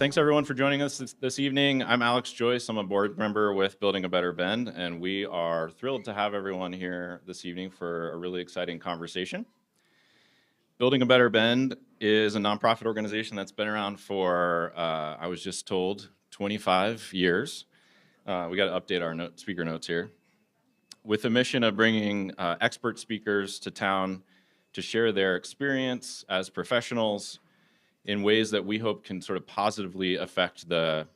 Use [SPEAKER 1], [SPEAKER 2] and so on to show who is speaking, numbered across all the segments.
[SPEAKER 1] Thanks everyone for joining us this evening. I'm Alex Joyce. I'm a board member with Building a Better Bend, and we are thrilled to have everyone here this evening for a really exciting conversation. Building a Better Bend is a nonprofit organization that's been around for, I was just told, 25 years. We got to update our speaker notes here. With the mission of bringing expert speakers to town to share their experience as professionals in ways that we hope can sort of positively affect the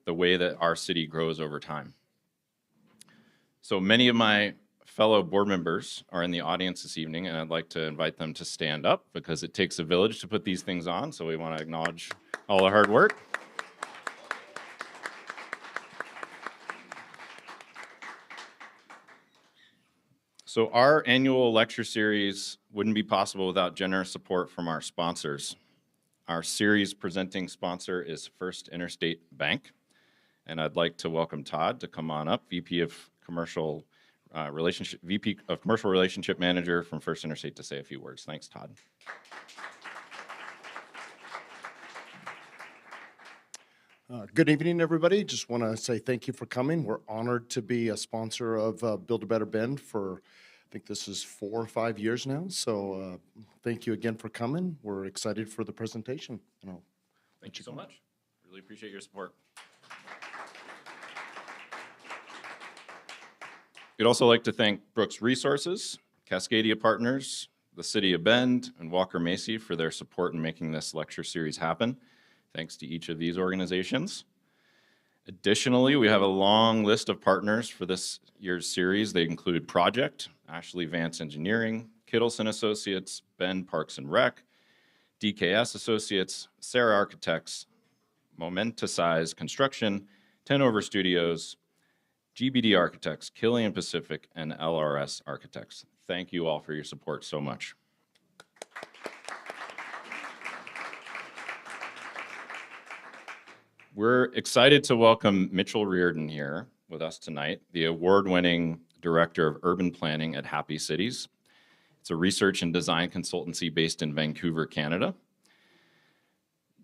[SPEAKER 1] way that our city grows over time. So many of my fellow board members are in the audience this evening, and I'd like to invite them to stand up because it takes a village to put these things on, so we want to acknowledge all the hard work. So our annual lecture series wouldn't be possible without generous support from our sponsors. Our series presenting sponsor is First Interstate Bank, and I'd like to welcome Todd to come on up, VP of Commercial Relationship Manager from First Interstate, to say a few words. Thanks, Todd.
[SPEAKER 2] Good evening, everybody. Just want to say thank you for coming. We're honored to be a sponsor of Build a Better Bend for, I think this is 4 or 5 years now. So thank you again for coming. We're excited for the presentation.
[SPEAKER 1] Thank you so much. Really appreciate your support. We'd also like to thank Brooks Resources, Cascadia Partners, the City of Bend, and Walker Macy for their support in making this lecture series happen. Thanks to each of these organizations. Additionally, we have a long list of partners for this year's series. They include Project, Ashley Vance Engineering, Kittleson Associates, Bend Parks and Rec, DKS Associates, Sarah Architects, Momenticize Construction, 10 Over Studios, GBD Architects, Killian Pacific, and LRS Architects. Thank you all for your support so much. We're excited to welcome Mitchell Reardon here with us tonight, the award-winning Director of Urban Planning at Happy Cities. It's a research and design consultancy based in Vancouver, Canada.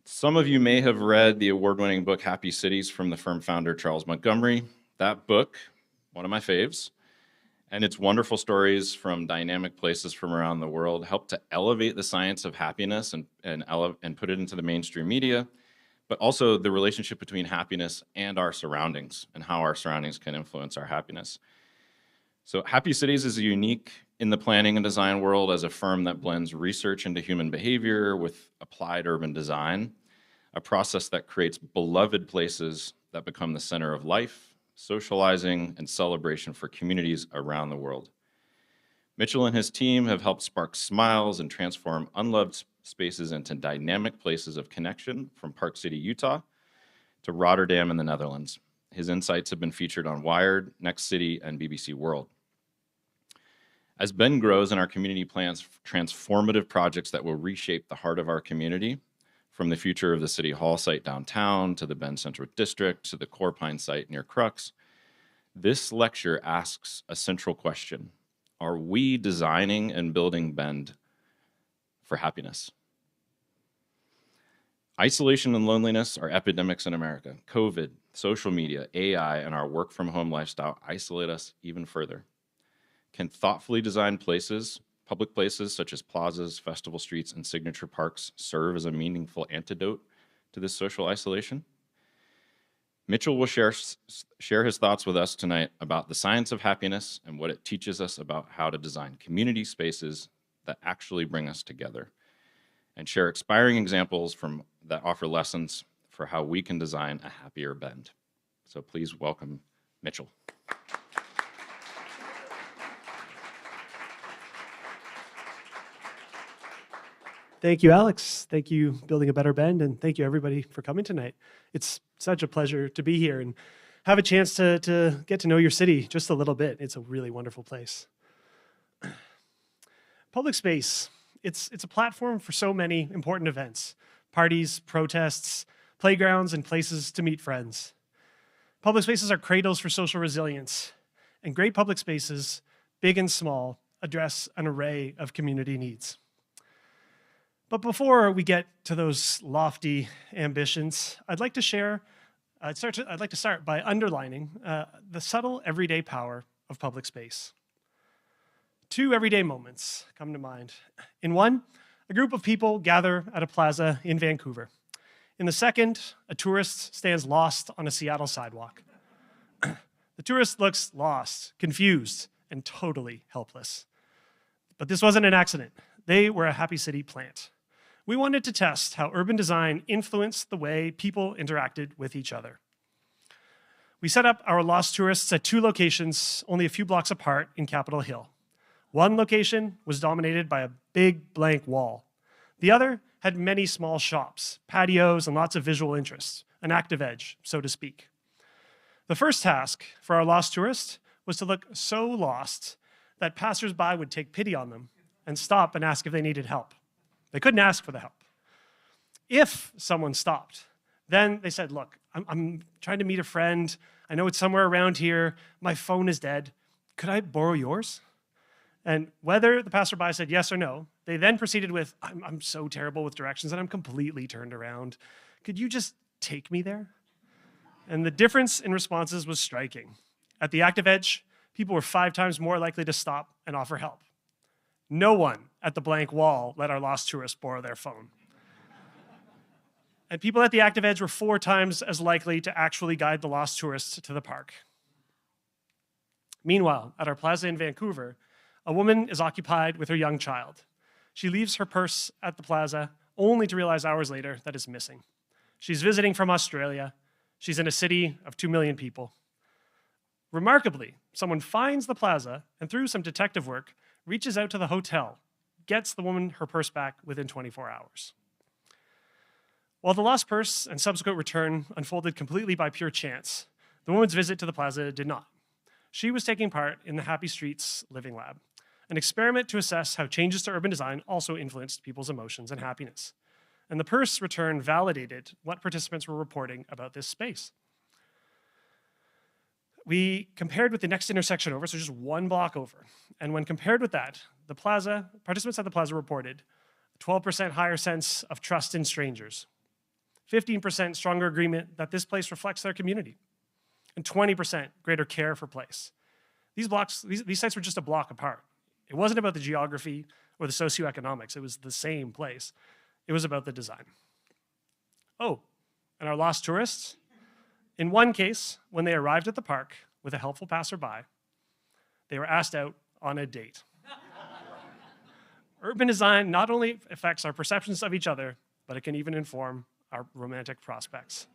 [SPEAKER 1] Some of you may have read the award-winning book Happy Cities from the firm founder Charles Montgomery. That book, one of my faves, and its wonderful stories from dynamic places from around the world help to elevate the science of happiness and put it into the mainstream media, but also the relationship between happiness and our surroundings and how our surroundings can influence our happiness. So Happy Cities is unique in the planning and design world as a firm that blends research into human behavior with applied urban design, a process that creates beloved places that become the center of life, socializing, and celebration for communities around the world. Mitchell and his team have helped spark smiles and transform unloved spaces into dynamic places of connection from Park City, Utah, to Rotterdam in the Netherlands. His insights have been featured on Wired, Next City, and BBC World. As Bend grows and our community plans transformative projects that will reshape the heart of our community, from the future of the City Hall site downtown to the Bend Central District to the Korpine site near Crux, this lecture asks a central question. Are we designing and building Bend for happiness? Isolation and loneliness are epidemics in America. COVID, social media, AI, and our work from home lifestyle isolate us even further. Can thoughtfully designed places, public places such as plazas, festival streets, and signature parks serve as a meaningful antidote to this social isolation? Mitchell will share his thoughts with us tonight about the science of happiness and what it teaches us about how to design community spaces that actually bring us together, and share inspiring examples that offer lessons for how we can design a happier Bend. So please welcome Mitchell.
[SPEAKER 3] Thank you, Alex. Thank you, Building a Better Bend, and thank you, everybody, for coming tonight. It's such a pleasure to be here and have a chance to get to know your city just a little bit. It's a really wonderful place. Public space, it's a platform for so many important events: parties, protests, playgrounds, and places to meet friends. Public spaces are cradles for social resilience, and great public spaces, big and small, address an array of community needs. But before we get to those lofty ambitions, I'd like to start by underlining the subtle everyday power of public space. Two everyday moments come to mind. In one, a group of people gather at a plaza in Vancouver. In the second, a tourist stands lost on a Seattle sidewalk. The tourist looks lost, confused, and totally helpless. But this wasn't an accident. They were a Happy City plant. We wanted to test how urban design influenced the way people interacted with each other. We set up our lost tourists at two locations only a few blocks apart in Capitol Hill. One location was dominated by a big blank wall. The other had many small shops, patios, and lots of visual interests, an active edge, so to speak. The first task for our lost tourists was to look so lost that passersby would take pity on them and stop and ask if they needed help. They couldn't ask for the help. If someone stopped, then they said, look, I'm trying to meet a friend. I know it's somewhere around here. My phone is dead. Could I borrow yours? And whether the passerby said yes or no, they then proceeded with, I'm so terrible with directions and I'm completely turned around. Could you just take me there? And the difference in responses was striking. At the active edge, people were 5 times more likely to stop and offer help. No one at the blank wall let our lost tourist borrow their phone. And people at the active edge were 4 times as likely to actually guide the lost tourist to the park. Meanwhile, at our plaza in Vancouver, a woman is occupied with her young child. She leaves her purse at the plaza only to realize hours later that it's missing. She's visiting from Australia. She's in a city of 2 million people. Remarkably, someone finds the plaza and through some detective work, reaches out to the hotel, gets the woman her purse back within 24 hours. While the lost purse and subsequent return unfolded completely by pure chance, the woman's visit to the plaza did not. She was taking part in the Happy Streets Living Lab, an experiment to assess how changes to urban design also influenced people's emotions and happiness. And the purse return validated what participants were reporting about this space. We compared with the next intersection over, so just 1 block over. And when compared with that, participants at the plaza reported a 12% higher sense of trust in strangers, 15% stronger agreement that this place reflects their community, and 20% greater care for place. These sites were just a block apart. It wasn't about the geography or the socioeconomics. It was the same place. It was about the design. Oh, and our lost tourists? In one case, when they arrived at the park with a helpful passerby, they were asked out on a date. Urban design not only affects our perceptions of each other, but it can even inform our romantic prospects.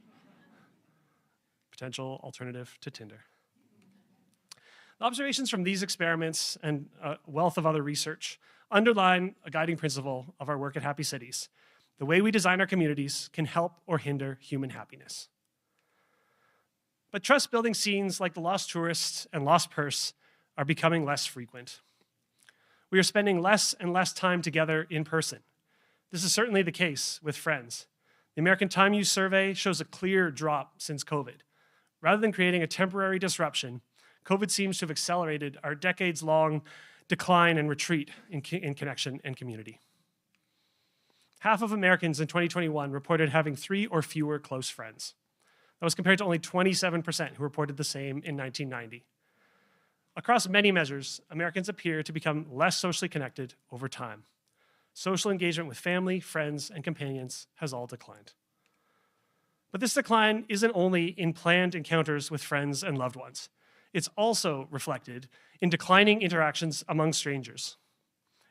[SPEAKER 3] Potential alternative to Tinder. The observations from these experiments and a wealth of other research underline a guiding principle of our work at Happy Cities. The way we design our communities can help or hinder human happiness. But trust-building scenes like the lost tourist and lost purse are becoming less frequent. We are spending less and less time together in person. This is certainly the case with friends. The American Time Use Survey shows a clear drop since COVID. Rather than creating a temporary disruption, COVID seems to have accelerated our decades-long decline and retreat in connection and community. Half of Americans in 2021 reported having 3 or fewer close friends. That was compared to only 27% who reported the same in 1990. Across many measures, Americans appear to become less socially connected over time. Social engagement with family, friends, and companions has all declined. But this decline isn't only in planned encounters with friends and loved ones. It's also reflected in declining interactions among strangers.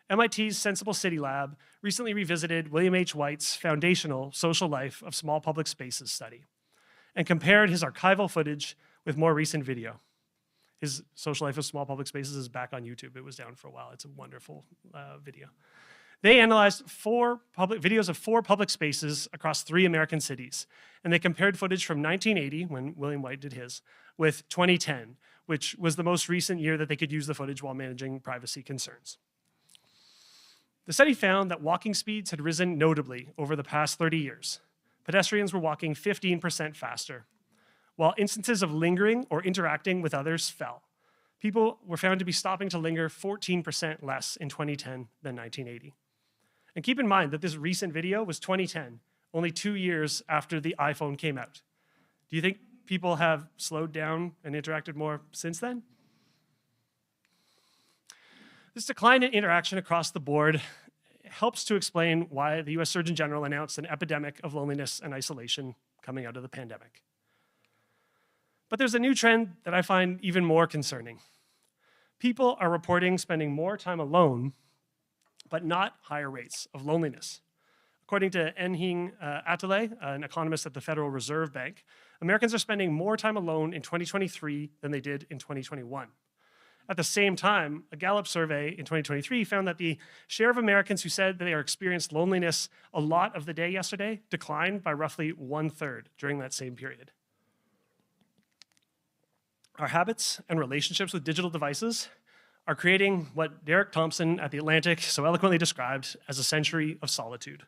[SPEAKER 3] MIT's Sensible City Lab recently revisited William H. White's foundational social life of small public spaces study and compared his archival footage with more recent video. His social life of small public spaces is back on YouTube. It was down for a while. It's a wonderful video. They analyzed videos of 4 public spaces across 3 American cities, and they compared footage from 1980, when William White did his, with 2010, which was the most recent year that they could use the footage while managing privacy concerns. The study found that walking speeds had risen notably over the past 30 years. Pedestrians were walking 15% faster, while instances of lingering or interacting with others fell. People were found to be stopping to linger 14% less in 2010 than 1980. And keep in mind that this recent video was 2010, only 2 years after the iPhone came out. Do you think people have slowed down and interacted more since then? This decline in interaction across the board helps to explain why the US Surgeon General announced an epidemic of loneliness and isolation coming out of the pandemic. But there's a new trend that I find even more concerning. People are reporting spending more time alone, but not higher rates of loneliness. According to Enhing Atale, an economist at the Federal Reserve Bank, Americans are spending more time alone in 2023 than they did in 2021. At the same time, a Gallup survey in 2023 found that the share of Americans who said that they experienced loneliness a lot of the day yesterday declined by roughly 1/3 during that same period. Our habits and relationships with digital devices are creating what Derek Thompson at The Atlantic so eloquently described as a century of solitude.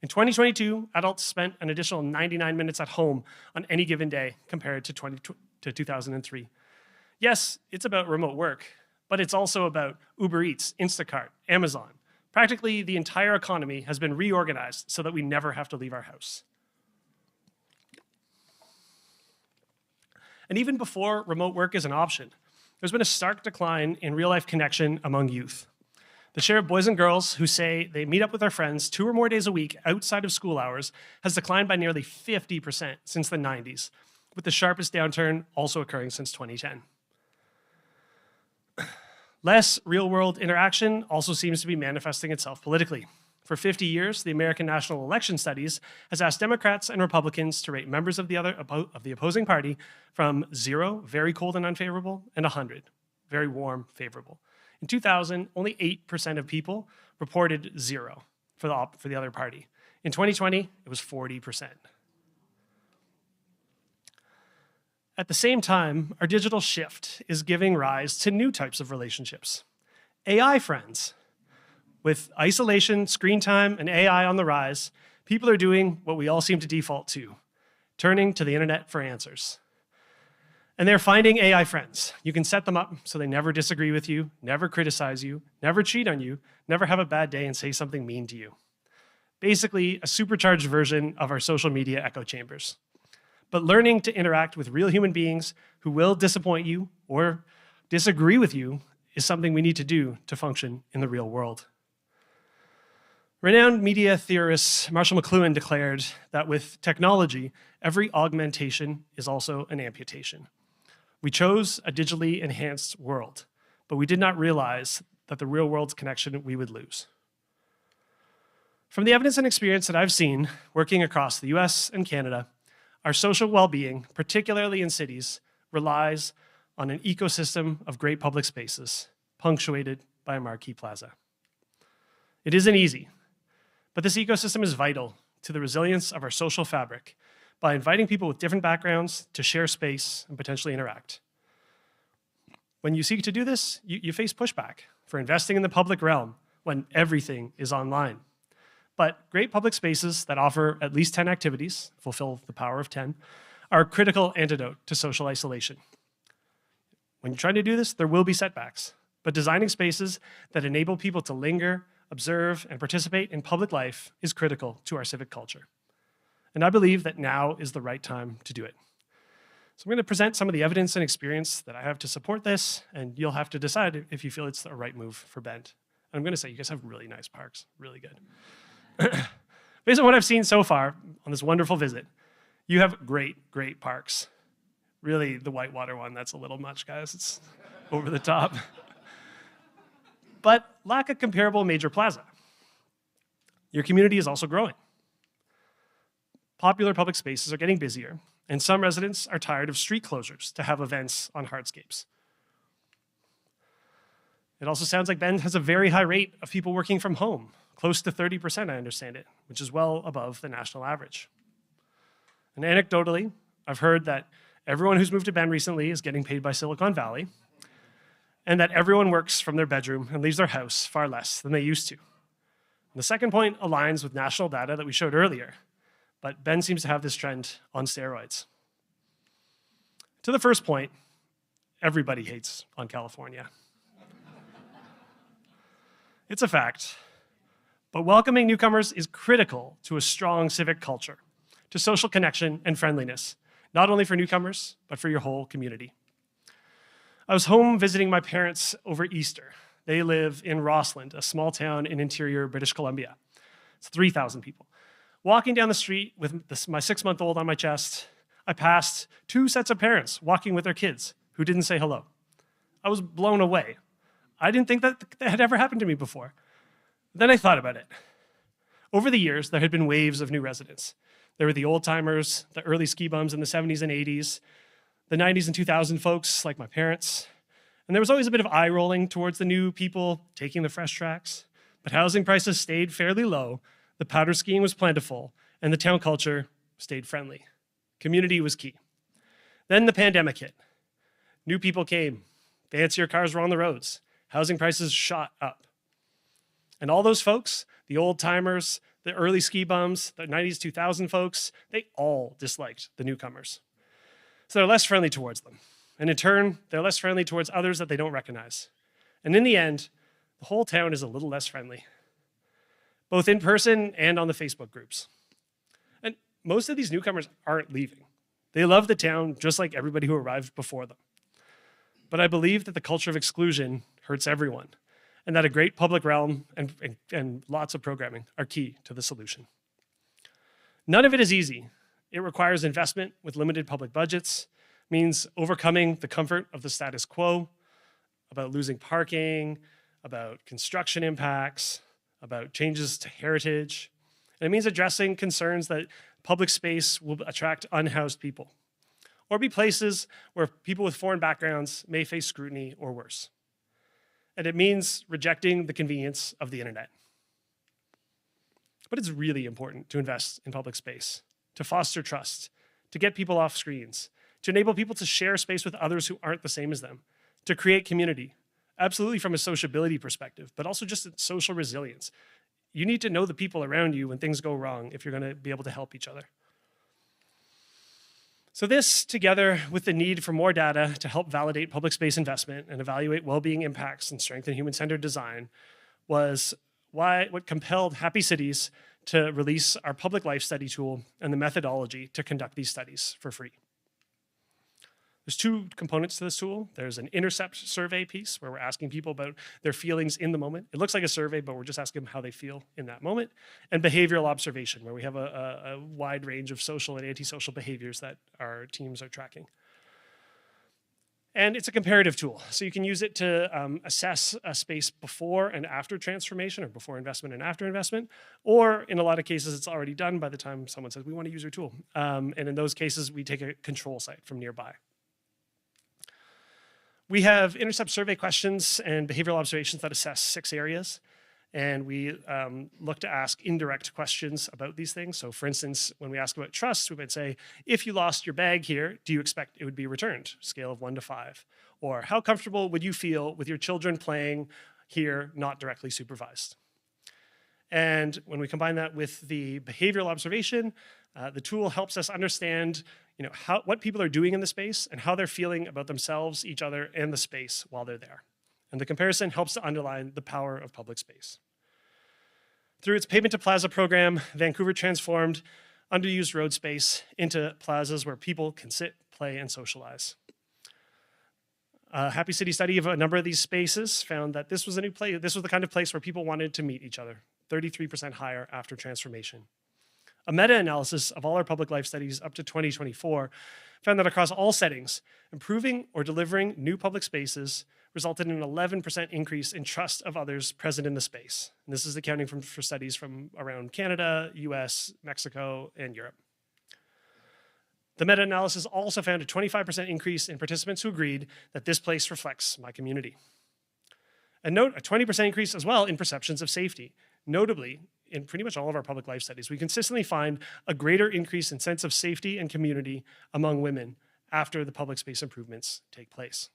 [SPEAKER 3] In 2022, adults spent an additional 99 minutes at home on any given day compared to 2003. Yes, it's about remote work, but it's also about Uber Eats, Instacart, Amazon. Practically the entire economy has been reorganized so that we never have to leave our house. And even before remote work is an option, there's been a stark decline in real-life connection among youth. The share of boys and girls who say they meet up with their friends 2 or more days a week outside of school hours has declined by nearly 50% since the 90s, with the sharpest downturn also occurring since 2010. Less real-world interaction also seems to be manifesting itself politically. For 50 years, the American National Election Studies has asked Democrats and Republicans to rate members of the opposing party from 0, very cold and unfavorable, and 100, very warm, favorable. In 2000, only 8% of people reported 0 for the other party. In 2020, it was 40%. At the same time, our digital shift is giving rise to new types of relationships. AI friends. With isolation, screen time, and AI on the rise, people are doing what we all seem to default to, turning to the internet for answers. And they're finding AI friends. You can set them up so they never disagree with you, never criticize you, never cheat on you, never have a bad day and say something mean to you. Basically, a supercharged version of our social media echo chambers. But learning to interact with real human beings who will disappoint you or disagree with you is something we need to do to function in the real world. Renowned media theorist Marshall McLuhan declared that with technology, every augmentation is also an amputation. We chose a digitally enhanced world, but we did not realize that the real world's connection we would lose. From the evidence and experience that I've seen working across the US and Canada, our social well-being, particularly in cities, relies on an ecosystem of great public spaces, punctuated by a marquee plaza. It isn't easy, but this ecosystem is vital to the resilience of our social fabric by inviting people with different backgrounds to share space and potentially interact. When you seek to do this, you face pushback for investing in the public realm when everything is online. But great public spaces that offer at least 10 activities, fulfill the power of 10, are a critical antidote to social isolation. When you're trying to do this, there will be setbacks, but designing spaces that enable people to linger, observe, and participate in public life is critical to our civic culture. And I believe that now is the right time to do it. So I'm going to present some of the evidence and experience that I have to support this, and you'll have to decide if you feel it's the right move for Bend. And I'm going to say you guys have really nice parks, really good. Based on what I've seen so far on this wonderful visit, you have great, great parks. Really, the Whitewater one, that's a little much, guys. It's over the top. But lack a comparable major plaza. Your community is also growing. Popular public spaces are getting busier, and some residents are tired of street closures to have events on hardscapes. It also sounds like Bend has a very high rate of people working from home, close to 30%, I understand it, which is well above the national average. And anecdotally, I've heard that everyone who's moved to Bend recently is getting paid by Silicon Valley, and that everyone works from their bedroom and leaves their house far less than they used to. And the second point aligns with national data that we showed earlier, but Bend seems to have this trend on steroids. To the first point, everybody hates on California. It's a fact. But welcoming newcomers is critical to a strong civic culture, to social connection and friendliness, not only for newcomers, but for your whole community. I was home visiting my parents over Easter. They live in Rossland, a small town in interior British Columbia. It's 3,000 people. Walking down the street with my 6-month-old on my chest, I passed 2 sets of parents walking with their kids who didn't say hello. I was blown away. I didn't think that had ever happened to me before. Then I thought about it. Over the years, there had been waves of new residents. There were the old-timers, the early ski bums in the 70s and 80s, the 90s and 2000 folks like my parents. And there was always a bit of eye-rolling towards the new people taking the fresh tracks. But housing prices stayed fairly low, the powder skiing was plentiful, and the town culture stayed friendly. Community was key. Then the pandemic hit. New people came. Fancier cars were on the roads. Housing prices shot up. And all those folks, the old-timers, the early ski bums, the 90s, 2000 folks, they all disliked the newcomers. So they're less friendly towards them. And in turn, they're less friendly towards others that they don't recognize. And in the end, the whole town is a little less friendly, both in person and on the Facebook groups. And most of these newcomers aren't leaving. They love the town just like everybody who arrived before them. But I believe that the culture of exclusion hurts everyone, and that a great public realm and lots of programming are key to the solution. None of it is easy. It requires investment with limited public budgets, means overcoming the comfort of the status quo, about losing parking, about construction impacts, about changes to heritage. And it means addressing concerns that public space will attract unhoused people, or be places where people with foreign backgrounds may face scrutiny or worse. And it means rejecting the convenience of the internet. But it's really important to invest in public space, to foster trust, to get people off screens, to enable people to share space with others who aren't the same as them, to create community, absolutely from a sociability perspective, but also just social resilience. You need to know the people around you when things go wrong if you're going to be able to help each other. So this, together with the need for more data to help validate public space investment and evaluate well-being impacts and strengthen human-centered design, was what compelled Happy Cities to release our public life study tool and the methodology to conduct these studies for free. There's 2 components to this tool. There's an intercept survey piece where we're asking people about their feelings in the moment. It looks like a survey, but we're just asking them how they feel in that moment. And behavioral observation, where we have a wide range of social and antisocial behaviors that our teams are tracking. And it's a comparative tool. So you can use it to assess a space before and after transformation, or before investment and after investment. Or in a lot of cases, it's already done by the time someone says, we want to use your tool. And in those cases, we take a control site from nearby. We have intercept survey questions and behavioral observations that assess 6 areas. And we look to ask indirect questions about these things. So for instance, when we ask about trust, we might say, if you lost your bag here, do you expect it would be returned? Scale of 1 to 5. Or how comfortable would you feel with your children playing here, not directly supervised? And when we combine that with the behavioral observation, the tool helps us understand what people are doing in the space and how they're feeling about themselves, each other, and the space while they're there. And the comparison helps to underline the power of public space. Through its Pavement to Plaza program, Vancouver transformed underused road space into plazas where people can sit, play, and socialize. A Happy City study of a number of these spaces found that this was a new place. This was the kind of place where people wanted to meet each other, 33% higher after transformation. A meta-analysis of all our public life studies up to 2024 found that across all settings, improving or delivering new public spaces resulted in an 11% increase in trust of others present in the space. And this is accounting for studies from around Canada, US, Mexico, and Europe. The meta-analysis also found a 25% increase in participants who agreed that this place reflects my community. And note a 20% increase as well in perceptions of safety. Notably, in pretty much all of our public life studies, we consistently find a greater increase in sense of safety and community among women after the public space improvements take place.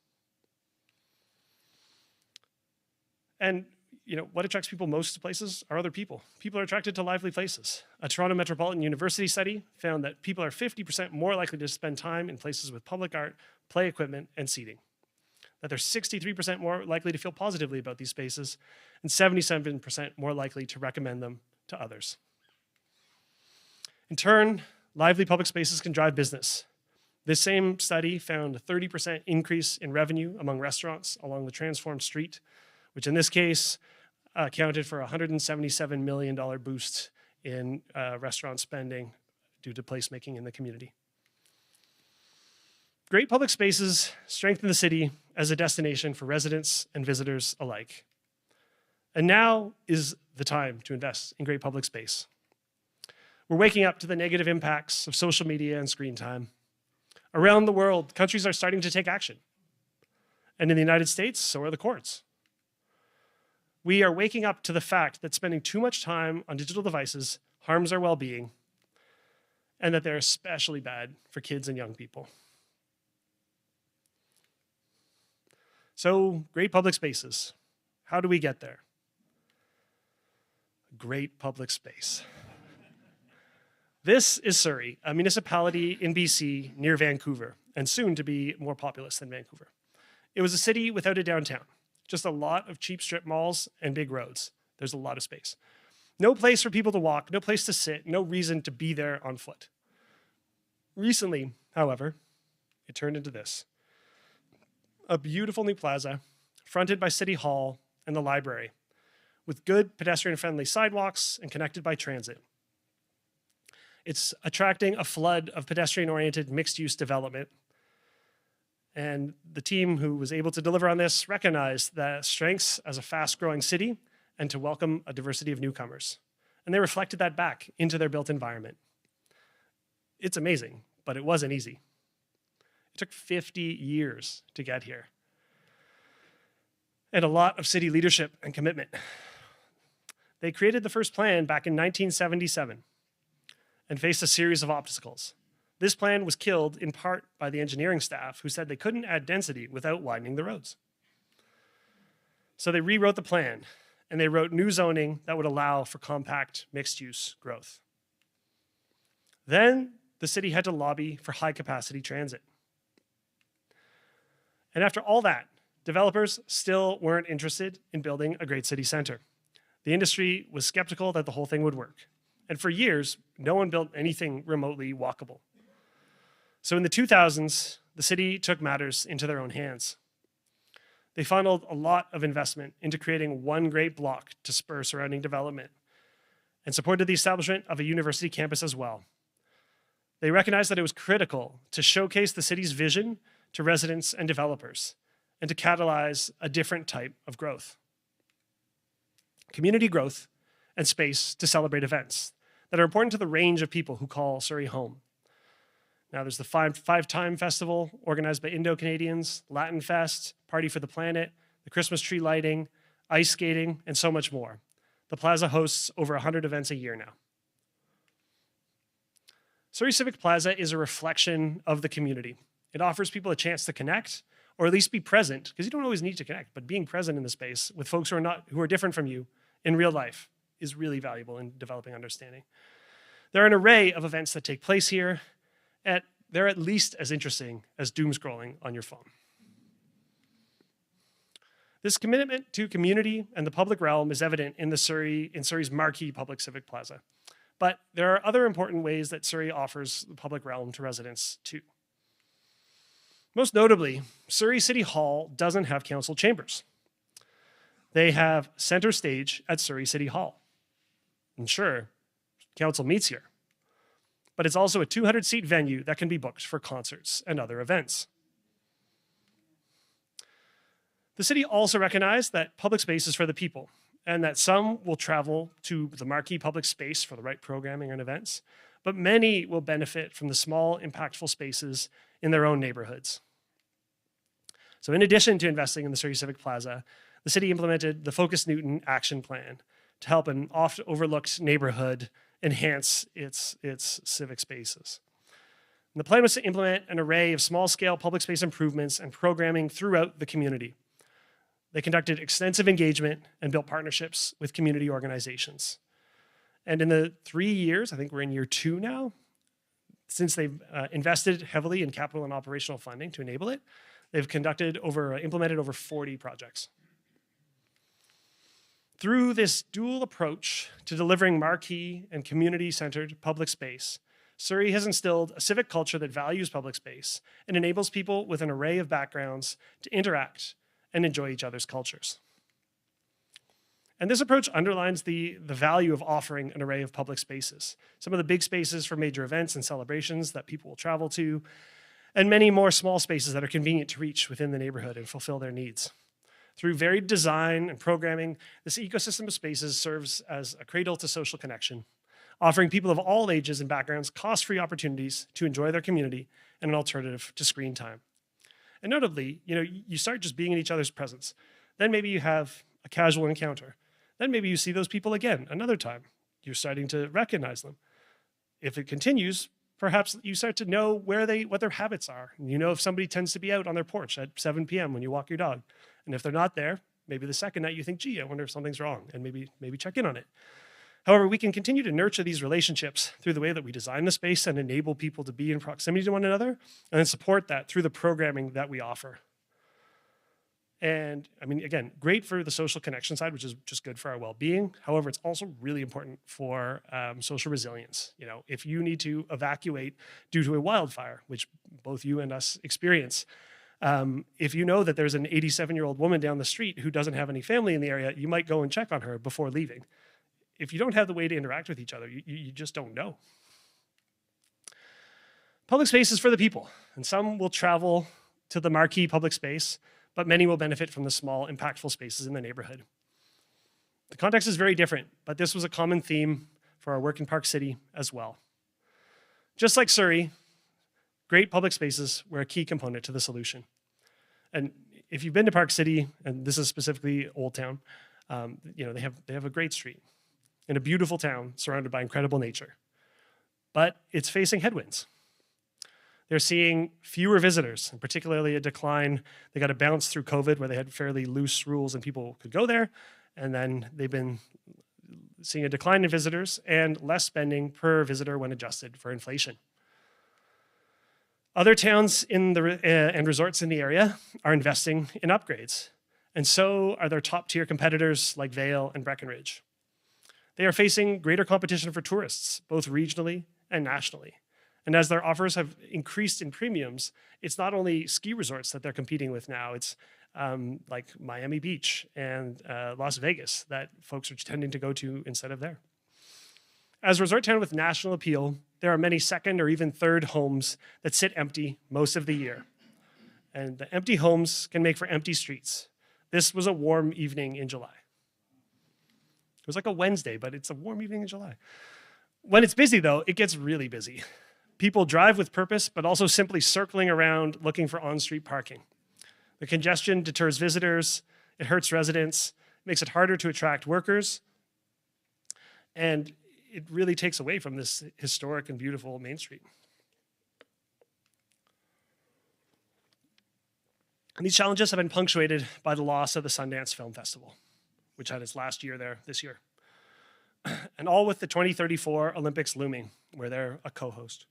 [SPEAKER 3] And what attracts people most to places are other people. People are attracted to lively places. A Toronto Metropolitan University study found that people are 50% more likely to spend time in places with public art, play equipment, and seating. that they're 63% more likely to feel positively about these spaces and 77% more likely to recommend them to others. In turn, lively public spaces can drive business. This same study found a 30% increase in revenue among restaurants along the transformed street, which in this case accounted for a $177 million boost in restaurant spending due to placemaking in the community. Great public spaces strengthen the city as a destination for residents and visitors alike. And now is the time to invest in great public space. We're waking up to the negative impacts of social media and screen time. Around the world, countries are starting to take action. And in the United States, so are the courts. We are waking up to the fact that spending too much time on digital devices harms our well-being, and that they're especially bad for kids and young people. So, great public spaces. How do we get there? Great public space. This is Surrey, a municipality in BC near Vancouver, and soon to be more populous than Vancouver. It was a city without a downtown, just a lot of cheap strip malls and big roads. There's a lot of space. No place for people to walk, no place to sit, no reason to be there on foot. Recently, however, it turned into this. A beautiful new plaza, fronted by City Hall and the library, with good pedestrian-friendly sidewalks and connected by transit. It's attracting a flood of pedestrian-oriented mixed-use development. And the team who was able to deliver on this recognized the strengths as a fast-growing city and to welcome a diversity of newcomers. And they reflected that back into their built environment. It's amazing, but it wasn't easy. It took 50 years to get here. And a lot of city leadership and commitment. They created the first plan back in 1977 and faced a series of obstacles. This plan was killed in part by the engineering staff who said they couldn't add density without widening the roads. So they rewrote the plan and they wrote new zoning that would allow for compact mixed-use growth. Then the city had to lobby for high-capacity transit. And after all that, developers still weren't interested in building a great city center. The industry was skeptical that the whole thing would work. And for years, no one built anything remotely walkable. So in the 2000s, the city took matters into their own hands. They funneled a lot of investment into creating one great block to spur surrounding development and supported the establishment of a university campus as well. They recognized that it was critical to showcase the city's vision to residents and developers and to catalyze a different type of growth. Community growth and space to celebrate events that are important to the range of people who call Surrey home. Now there's the Five Time Festival organized by Indo-Canadians, Latin Fest, Party for the Planet, the Christmas tree lighting, ice skating, and so much more. The plaza hosts over 100 events a year now. Surrey Civic Plaza is a reflection of the community. It offers people a chance to connect, or at least be present, because you don't always need to connect, but being present in the space with folks who are different from you in real life is really valuable in developing understanding. There are an array of events that take place here, and they're at least as interesting as doom scrolling on your phone. This commitment to community and the public realm is evident in Surrey's marquee public civic plaza. But there are other important ways that Surrey offers the public realm to residents too. Most notably, Surrey City Hall doesn't have council chambers. They have center stage at Surrey City Hall. And sure, council meets here, but it's also a 200-seat venue that can be booked for concerts and other events. The city also recognized that public space is for the people, and that some will travel to the marquee public space for the right programming and events, but many will benefit from the small, impactful spaces in their own neighborhoods. So in addition to investing in the Surrey Civic Plaza, the city implemented the Focus Newton Action Plan to help an oft-overlooked neighborhood enhance its civic spaces. And the plan was to implement an array of small-scale public space improvements and programming throughout the community. They conducted extensive engagement and built partnerships with community organizations. And in the 3 years, I think we're in year 2 now, since they've invested heavily in capital and operational funding to enable it, They've implemented over 40 projects. Through this dual approach to delivering marquee and community-centered public space, Surrey has instilled a civic culture that values public space and enables people with an array of backgrounds to interact and enjoy each other's cultures. And this approach underlines the value of offering an array of public spaces, some of the big spaces for major events and celebrations that people will travel to, and many more small spaces that are convenient to reach within the neighborhood and fulfill their needs. Through varied design and programming, this ecosystem of spaces serves as a cradle to social connection, offering people of all ages and backgrounds cost-free opportunities to enjoy their community and an alternative to screen time. And notably, you start just being in each other's presence. Then maybe you have a casual encounter. Then maybe you see those people again another time. You're starting to recognize them. If it continues, perhaps you start to know what their habits are. You know if somebody tends to be out on their porch at 7 p.m. when you walk your dog. And if they're not there, maybe the second night you think, gee, I wonder if something's wrong, and maybe check in on it. However, we can continue to nurture these relationships through the way that we design the space and enable people to be in proximity to one another, and then support that through the programming that we offer. And I mean, again, great for the social connection side, which is just good for our well-being. However, it's also really important for social resilience. If you need to evacuate due to a wildfire, which both you and us experience, if you know that there's an 87-year-old woman down the street who doesn't have any family in the area, you might go and check on her before leaving. If you don't have the way to interact with each other, you just don't know. Public space is for the people, and some will travel to the marquee public space, but many will benefit from the small, impactful spaces in the neighborhood. The context is very different, but this was a common theme for our work in Park City as well. Just like Surrey, great public spaces were a key component to the solution. And if you've been to Park City, and this is specifically Old Town, they have a great street in a beautiful town surrounded by incredible nature. But it's facing headwinds. They're seeing fewer visitors, and particularly a decline. They got a bounce through COVID where they had fairly loose rules and people could go there. And then they've been seeing a decline in visitors and less spending per visitor when adjusted for inflation. Other towns and resorts in the area are investing in upgrades, and so are their top-tier competitors like Vail and Breckenridge. They are facing greater competition for tourists, both regionally and nationally. And as their offers have increased in premiums, it's not only ski resorts that they're competing with now, it's like Miami Beach and Las Vegas that folks are tending to go to instead of there. As a resort town with national appeal, there are many second or even third homes that sit empty most of the year. And the empty homes can make for empty streets. This was a warm evening in July. It was like a Wednesday, but it's a warm evening in July. When it's busy, though, it gets really busy. People drive with purpose, but also simply circling around looking for on-street parking. The congestion deters visitors, it hurts residents, makes it harder to attract workers, and it really takes away from this historic and beautiful Main Street. And these challenges have been punctuated by the loss of the Sundance Film Festival, which had its last year there this year. And all with the 2034 Olympics looming, where they're a co-host.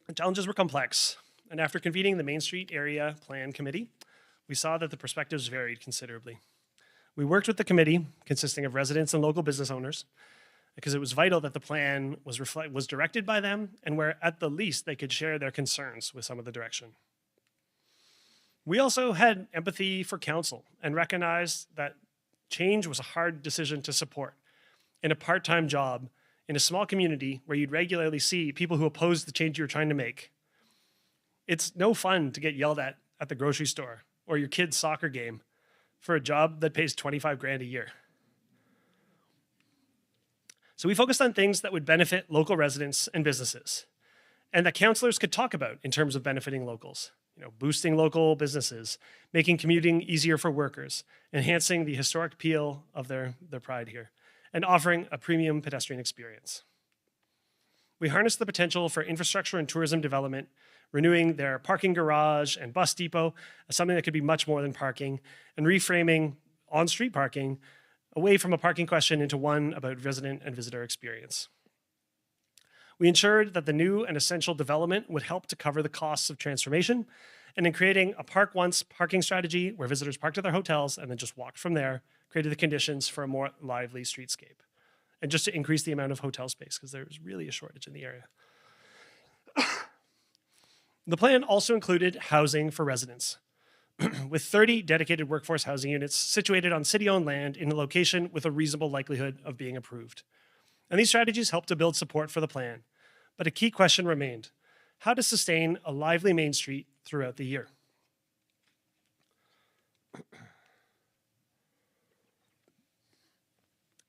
[SPEAKER 3] The challenges were complex, and after convening the Main Street Area Plan Committee, we saw that the perspectives varied considerably. We worked with the committee, consisting of residents and local business owners, because it was vital that the plan was directed by them, and where at the least they could share their concerns with some of the direction. We also had empathy for council and recognized that change was a hard decision to support in a part-time job in a small community where you'd regularly see people who oppose the change you're trying to make. It's no fun to get yelled at the grocery store or your kid's soccer game for a job that pays 25 grand a year. So we focused on things that would benefit local residents and businesses, and that councillors could talk about in terms of benefiting locals. Boosting local businesses, making commuting easier for workers, enhancing the historic appeal of their pride here, and offering a premium pedestrian experience. We harnessed the potential for infrastructure and tourism development, renewing their parking garage and bus depot as something that could be much more than parking, and reframing on-street parking away from a parking question into one about resident and visitor experience. We ensured that the new and essential development would help to cover the costs of transformation, and in creating a park once parking strategy where visitors parked at their hotels and then just walked from there, created the conditions for a more lively streetscape. And just to increase the amount of hotel space, because there's really a shortage in the area. The plan also included housing for residents, with 30 dedicated workforce housing units situated on city-owned land in a location with a reasonable likelihood of being approved. And these strategies helped to build support for the plan. But a key question remained: how to sustain a lively Main Street throughout the year.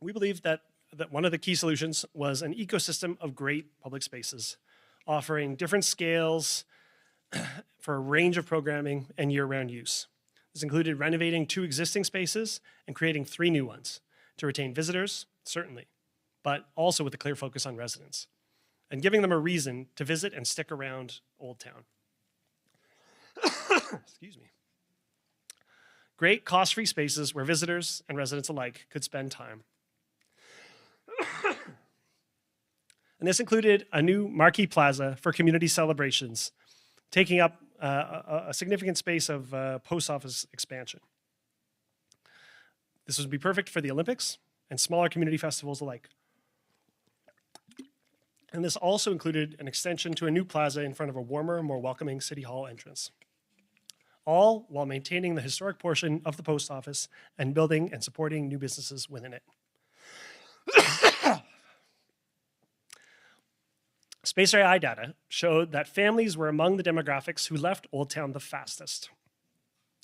[SPEAKER 3] We believe that one of the key solutions was an ecosystem of great public spaces, offering different scales for a range of programming and year-round use. This included renovating 2 existing spaces and creating 3 new ones to retain visitors, certainly, but also with a clear focus on residents, and giving them a reason to visit and stick around Old Town. Excuse me. Great cost-free spaces where visitors and residents alike could spend time. And this included a new marquee plaza for community celebrations, taking up a significant space of post office expansion. This would be perfect for the Olympics and smaller community festivals alike. And this also included an extension to a new plaza in front of a warmer, more welcoming City Hall entrance, all while maintaining the historic portion of the post office and building and supporting new businesses within it. Space AI data showed that families were among the demographics who left Old Town the fastest.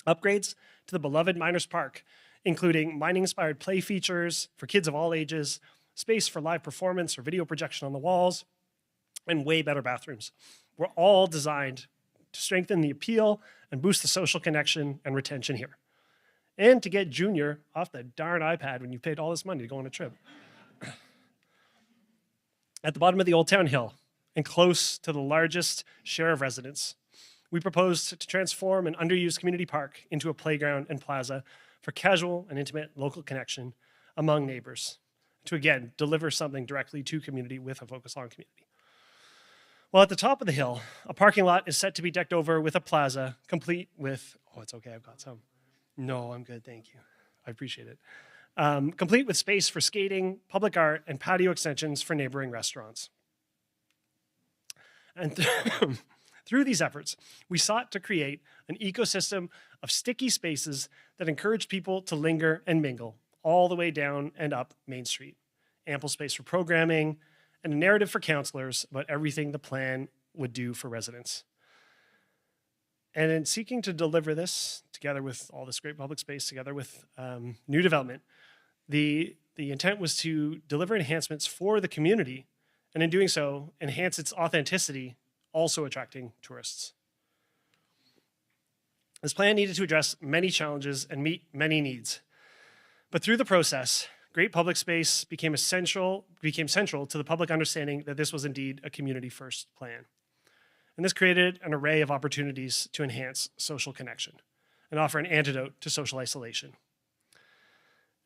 [SPEAKER 3] Upgrades to the beloved Miners Park, including mining-inspired play features for kids of all ages, space for live performance or video projection on the walls, and way better bathrooms, were all designed to strengthen the appeal and boost the social connection and retention here. And to get Junior off the darn iPad when you paid all this money to go on a trip. At the bottom of the Old Town Hill, and close to the largest share of residents, we proposed to transform an underused community park into a playground and plaza for casual and intimate local connection among neighbors, to again deliver something directly to community with a focus on community. While at the top of the hill, a parking lot is set to be decked over with a plaza complete with, oh, it's okay, I've got some. No, I'm good, thank you. I appreciate it. Complete with space for skating, public art, and patio extensions for neighboring restaurants. And through these efforts, we sought to create an ecosystem of sticky spaces that encourage people to linger and mingle all the way down and up Main Street. Ample space for programming and a narrative for counselors about everything the plan would do for residents. And in seeking to deliver this, together with all this great public space, together with new development, the intent was to deliver enhancements for the community, and in doing so, enhance its authenticity, also attracting tourists. This plan needed to address many challenges and meet many needs. But through the process, great public space became central to the public understanding that this was indeed a community-first plan. And this created an array of opportunities to enhance social connection and offer an antidote to social isolation.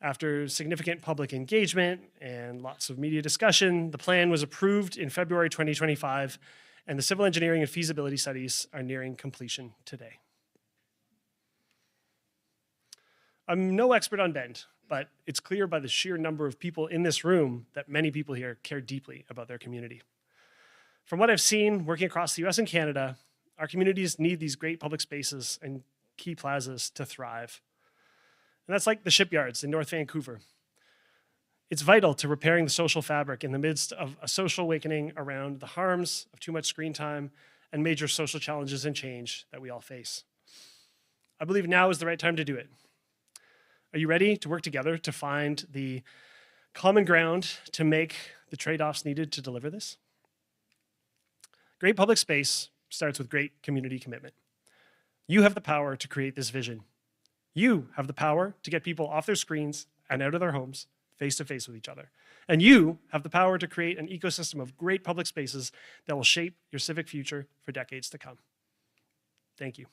[SPEAKER 3] After significant public engagement and lots of media discussion, the plan was approved in February 2025, and the civil engineering and feasibility studies are nearing completion today. I'm no expert on Bend, but it's clear by the sheer number of people in this room that many people here care deeply about their community. From what I've seen working across the US and Canada, our communities need these great public spaces and key plazas to thrive. And that's like the shipyards in North Vancouver. It's vital to repairing the social fabric in the midst of a social awakening around the harms of too much screen time and major social challenges and change that we all face. I believe now is the right time to do it. Are you ready to work together to find the common ground to make the trade-offs needed to deliver this? Great public space starts with great community commitment. You have the power to create this vision. You have the power to get people off their screens and out of their homes, face to face with each other. And you have the power to create an ecosystem of great public spaces that will shape your civic future for decades to come. Thank you.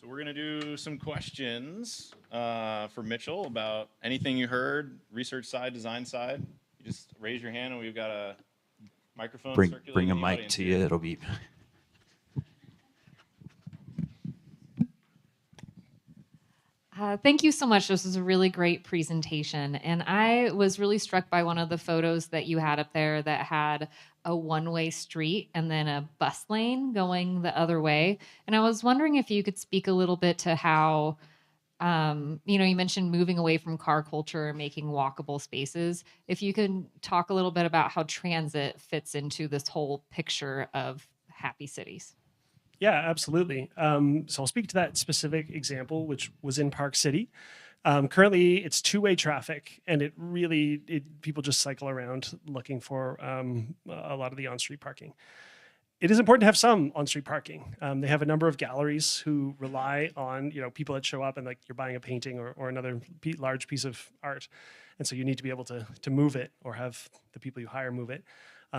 [SPEAKER 1] So we're going to do some questions for Mitchell about anything you heard, research side, design side. You just raise your hand and we've got a microphone circulating
[SPEAKER 4] Bring a
[SPEAKER 1] in the
[SPEAKER 4] mic
[SPEAKER 1] audience
[SPEAKER 4] to
[SPEAKER 1] here.
[SPEAKER 4] you. It'll be.
[SPEAKER 5] Thank you so much. This was a really great presentation. And I was really struck by one of the photos that you had up there that had a one-way street and then a bus lane going the other way. And I was wondering if you could speak a little bit to how, you mentioned moving away from car culture and making walkable spaces. If you could talk a little bit about how transit fits into this whole picture of happy cities.
[SPEAKER 3] Yeah, absolutely. So I'll speak to that specific example, which was in Park City. Currently, it's two-way traffic, and people just cycle around looking for a lot of the on-street parking. It is important to have some on-street parking. They have a number of galleries who rely on people that show up and like you're buying a painting or another large piece of art, and so you need to be able to move it or have the people you hire move it.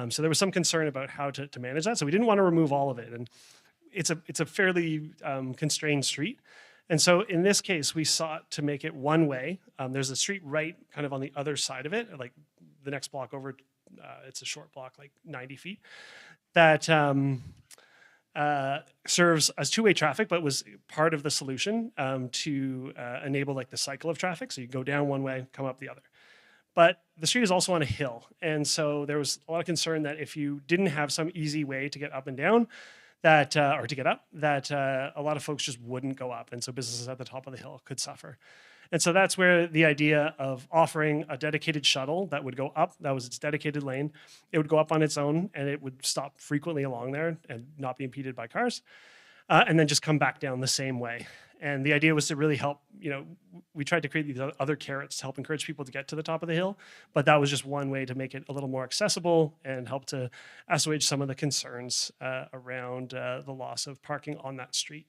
[SPEAKER 3] So there was some concern about how to manage that. So we didn't want to remove all of it, and it's a fairly constrained street. And so in this case, we sought to make it one way. There's a street right kind of on the other side of it, like the next block over. It's a short block, like 90 feet, that serves as two-way traffic, but was part of the solution to enable like the cycle of traffic. So you go down one way, come up the other. But the street is also on a hill. And so there was a lot of concern that if you didn't have some easy way to get up and down, or to get up, that a lot of folks just wouldn't go up. And so businesses at the top of the hill could suffer. And so that's where the idea of offering a dedicated shuttle that would go up, that was its dedicated lane, it would go up on its own and it would stop frequently along there and not be impeded by cars, and then just come back down the same way. And the idea was to really help, we tried to create these other carrots to help encourage people to get to the top of the hill, but that was just one way to make it a little more accessible and help to assuage some of the concerns around the loss of parking on that street.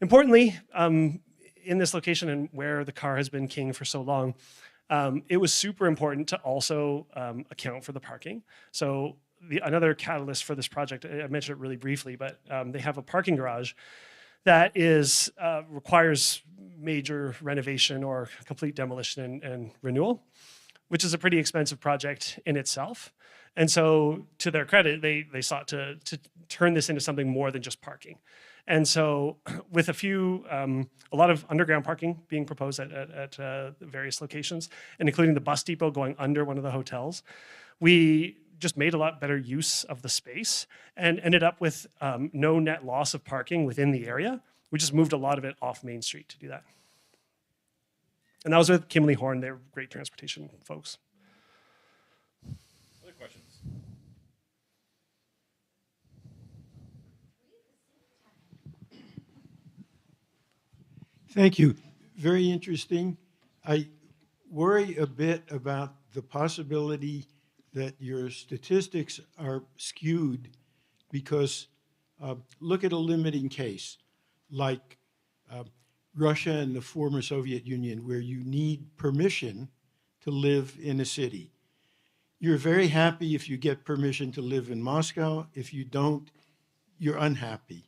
[SPEAKER 3] Importantly, in this location and where the car has been king for so long, it was super important to also account for the parking. So another catalyst for this project, I mentioned it really briefly, but they have a parking garage that requires major renovation or complete demolition and renewal, which is a pretty expensive project in itself. And so to their credit, they sought to turn this into something more than just parking. And so with a lot of underground parking being proposed at various locations, and including the bus depot going under one of the hotels, we just made a lot better use of the space and ended up with no net loss of parking within the area. We just moved a lot of it off Main Street to do that. And that was with Kimley Horn. They're great transportation folks.
[SPEAKER 1] Other questions?
[SPEAKER 6] Thank you. Very interesting. I worry a bit about the possibility that your statistics are skewed because look at a limiting case like Russia and the former Soviet Union, where you need permission to live in a city. You're very happy if you get permission to live in Moscow. If you don't, you're unhappy.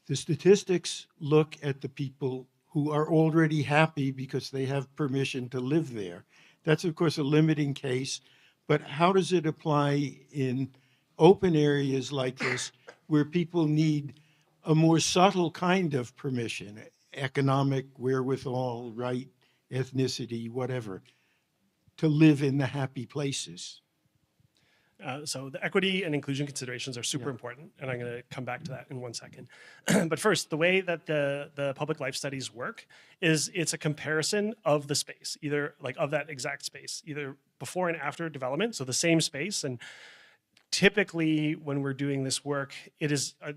[SPEAKER 6] The statistics look at the people who are already happy because they have permission to live there. That's, of course, a limiting case, but how does it apply in open areas like this where people need a more subtle kind of permission, economic wherewithal, right, ethnicity, whatever, to live in the happy places?
[SPEAKER 3] So the equity and inclusion considerations are super important, and I'm going to come back to that in one second. But first, the way that the public life studies work is it's a comparison of the space, either like of that exact space, either before and after development, so the same space. And typically when we're doing this work, it is a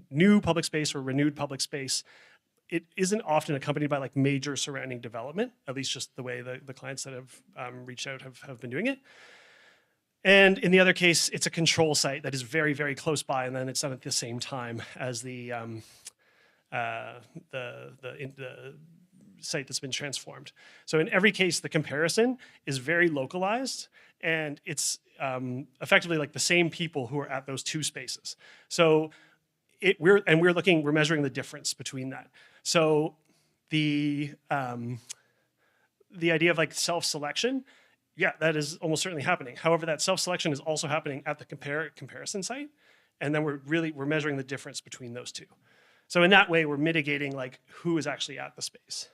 [SPEAKER 3] new public space or renewed public space. It isn't often accompanied by like major surrounding development, at least just the way the clients that have reached out have been doing it. And in the other case, it's a control site that is very, very close by, and then it's done at the same time as the site that's been transformed. So in every case, the comparison is very localized, and it's effectively like the same people who are at those two spaces. So we're measuring the difference between that. So the idea of like self-selection, yeah, that is almost certainly happening. However, that self-selection is also happening at the comparison site, and then we're measuring the difference between those two. So in that way, we're mitigating like who is actually at the space.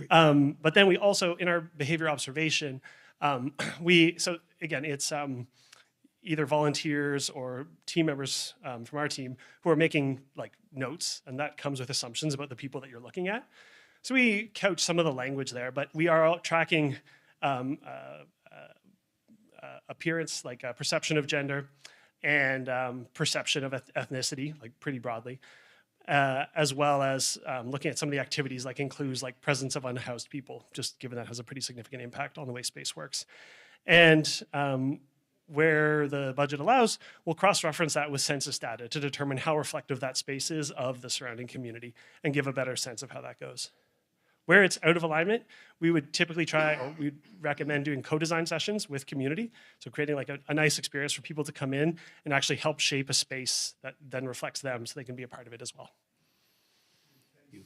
[SPEAKER 3] But then we also, in our behavior observation, so again, it's either volunteers or team members from our team who are making like notes, and that comes with assumptions about the people that you're looking at. So we couch some of the language there, but we are tracking appearance, like perception of gender, and perception of ethnicity, like pretty broadly, as well as looking at some of the activities, like includes like presence of unhoused people, just given that has a pretty significant impact on the way space works. And where the budget allows, we'll cross-reference that with census data to determine how reflective that space is of the surrounding community and give a better sense of how that goes. Where it's out of alignment, we would typically try, or we'd recommend doing co-design sessions with community. So creating like a nice experience for people to come in and actually help shape a space that then reflects them so they can be a part of it as well.
[SPEAKER 1] Thank you.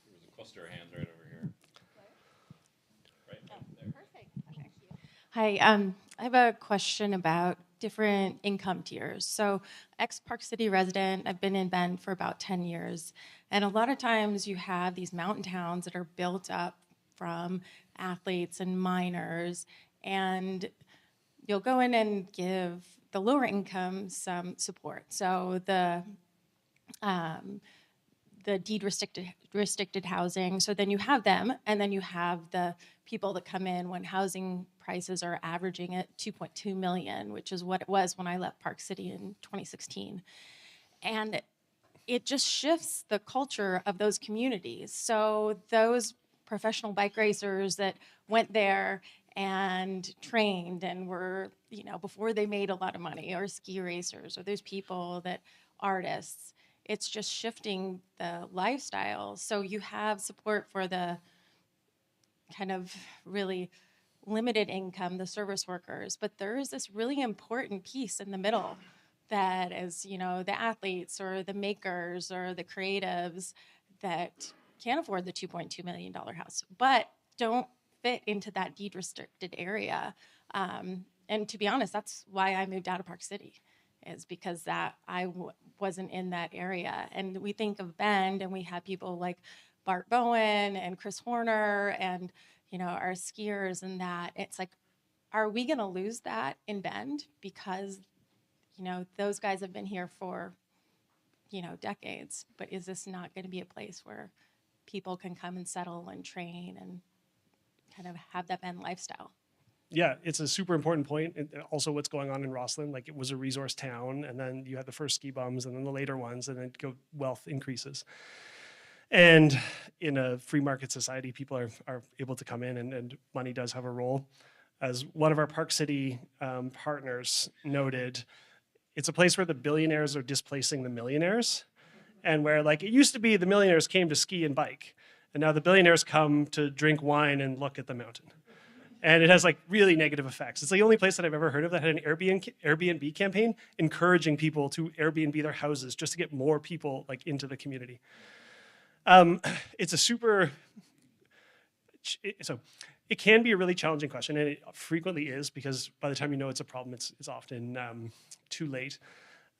[SPEAKER 1] There was a cluster of hands right over here. Right there.
[SPEAKER 4] Perfect. Thank you. Hi, I have a question about different income tiers. So ex-Park City resident, I've been in Bend for about 10 years. And a lot of times you have these mountain towns that are built up from athletes and miners, and you'll go in and give the lower income some support. So the deed restricted housing. So then you have them, and then you have the people that come in when housing prices are averaging at 2.2 million, which is what it was when I left Park City in 2016. And it just shifts the culture of those communities. So those professional bike racers that went there and trained and were, before they made a lot of money, or ski racers, or those people that artists, it's just shifting the lifestyle. So you have support for the kind of really limited income, the service workers, but there is this really important piece in the middle that is, the athletes or the makers or the creatives that can't afford the $2.2 million house, but don't fit into that deed restricted area. And to be honest, that's why I moved out of Park City, is because that I wasn't in that area. And we think of Bend, and we have people like Bart Bowen and Chris Horner and, our skiers, and that it's like, are we going to lose that in Bend? Because, those guys have been here for, decades, but is this not going to be a place where people can come and settle and train and kind of have that Bend lifestyle?
[SPEAKER 3] Yeah, it's a super important point. And also what's going on in Rosslyn, like it was a resource town, and then you had the first ski bums and then the later ones, and then wealth increases. And in a free market society, people are able to come in, and money does have a role. As one of our Park City partners noted, it's a place where the billionaires are displacing the millionaires, and where like it used to be the millionaires came to ski and bike, and now the billionaires come to drink wine and look at the mountain. And it has like really negative effects. It's the only place that I've ever heard of that had an Airbnb campaign encouraging people to Airbnb their houses just to get more people like into the community. It's a so it can be a really challenging question, and it frequently is, because by the time you know it's a problem, it's often too late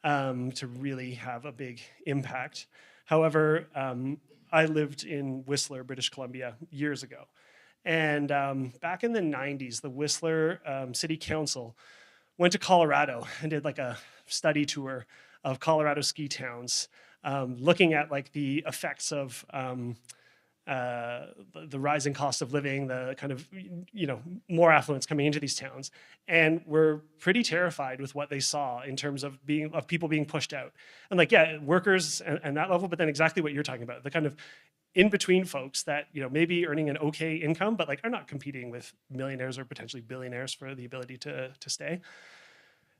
[SPEAKER 3] to really have a big impact. However, I lived in Whistler, British Columbia years ago. And back in the 90s, the Whistler City Council went to Colorado and did like a study tour of Colorado ski towns, looking at like the effects of the rising cost of living, the kind of, more affluence coming into these towns. And we're pretty terrified with what they saw in terms of people being pushed out. And like, yeah, workers and that level, but then exactly what you're talking about, the kind of in-between folks that, maybe earning an okay income, but like are not competing with millionaires or potentially billionaires for the ability to stay.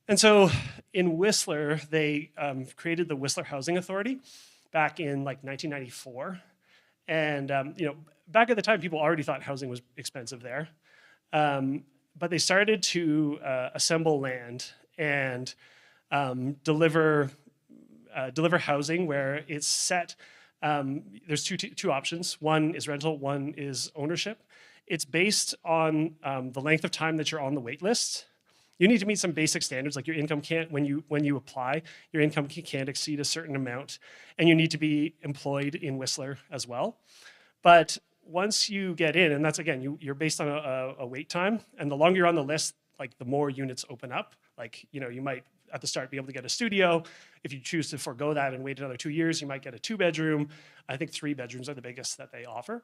[SPEAKER 3] And so in Whistler, they created the Whistler Housing Authority back in like 1994. And, back at the time, people already thought housing was expensive there. But they started to assemble land and deliver deliver housing where it's set. There's two options. One is rental, one is ownership. It's based on the length of time that you're on the wait list. You need to meet some basic standards, like your income can't, when you apply, your income can't exceed a certain amount, and you need to be employed in Whistler as well. But once you get in, and that's again, you're based on a wait time, and the longer you're on the list, like the more units open up. Like, you might at the start be able to get a studio. If you choose to forego that and wait another 2 years, you might get a 2-bedroom. I think 3 bedrooms are the biggest that they offer.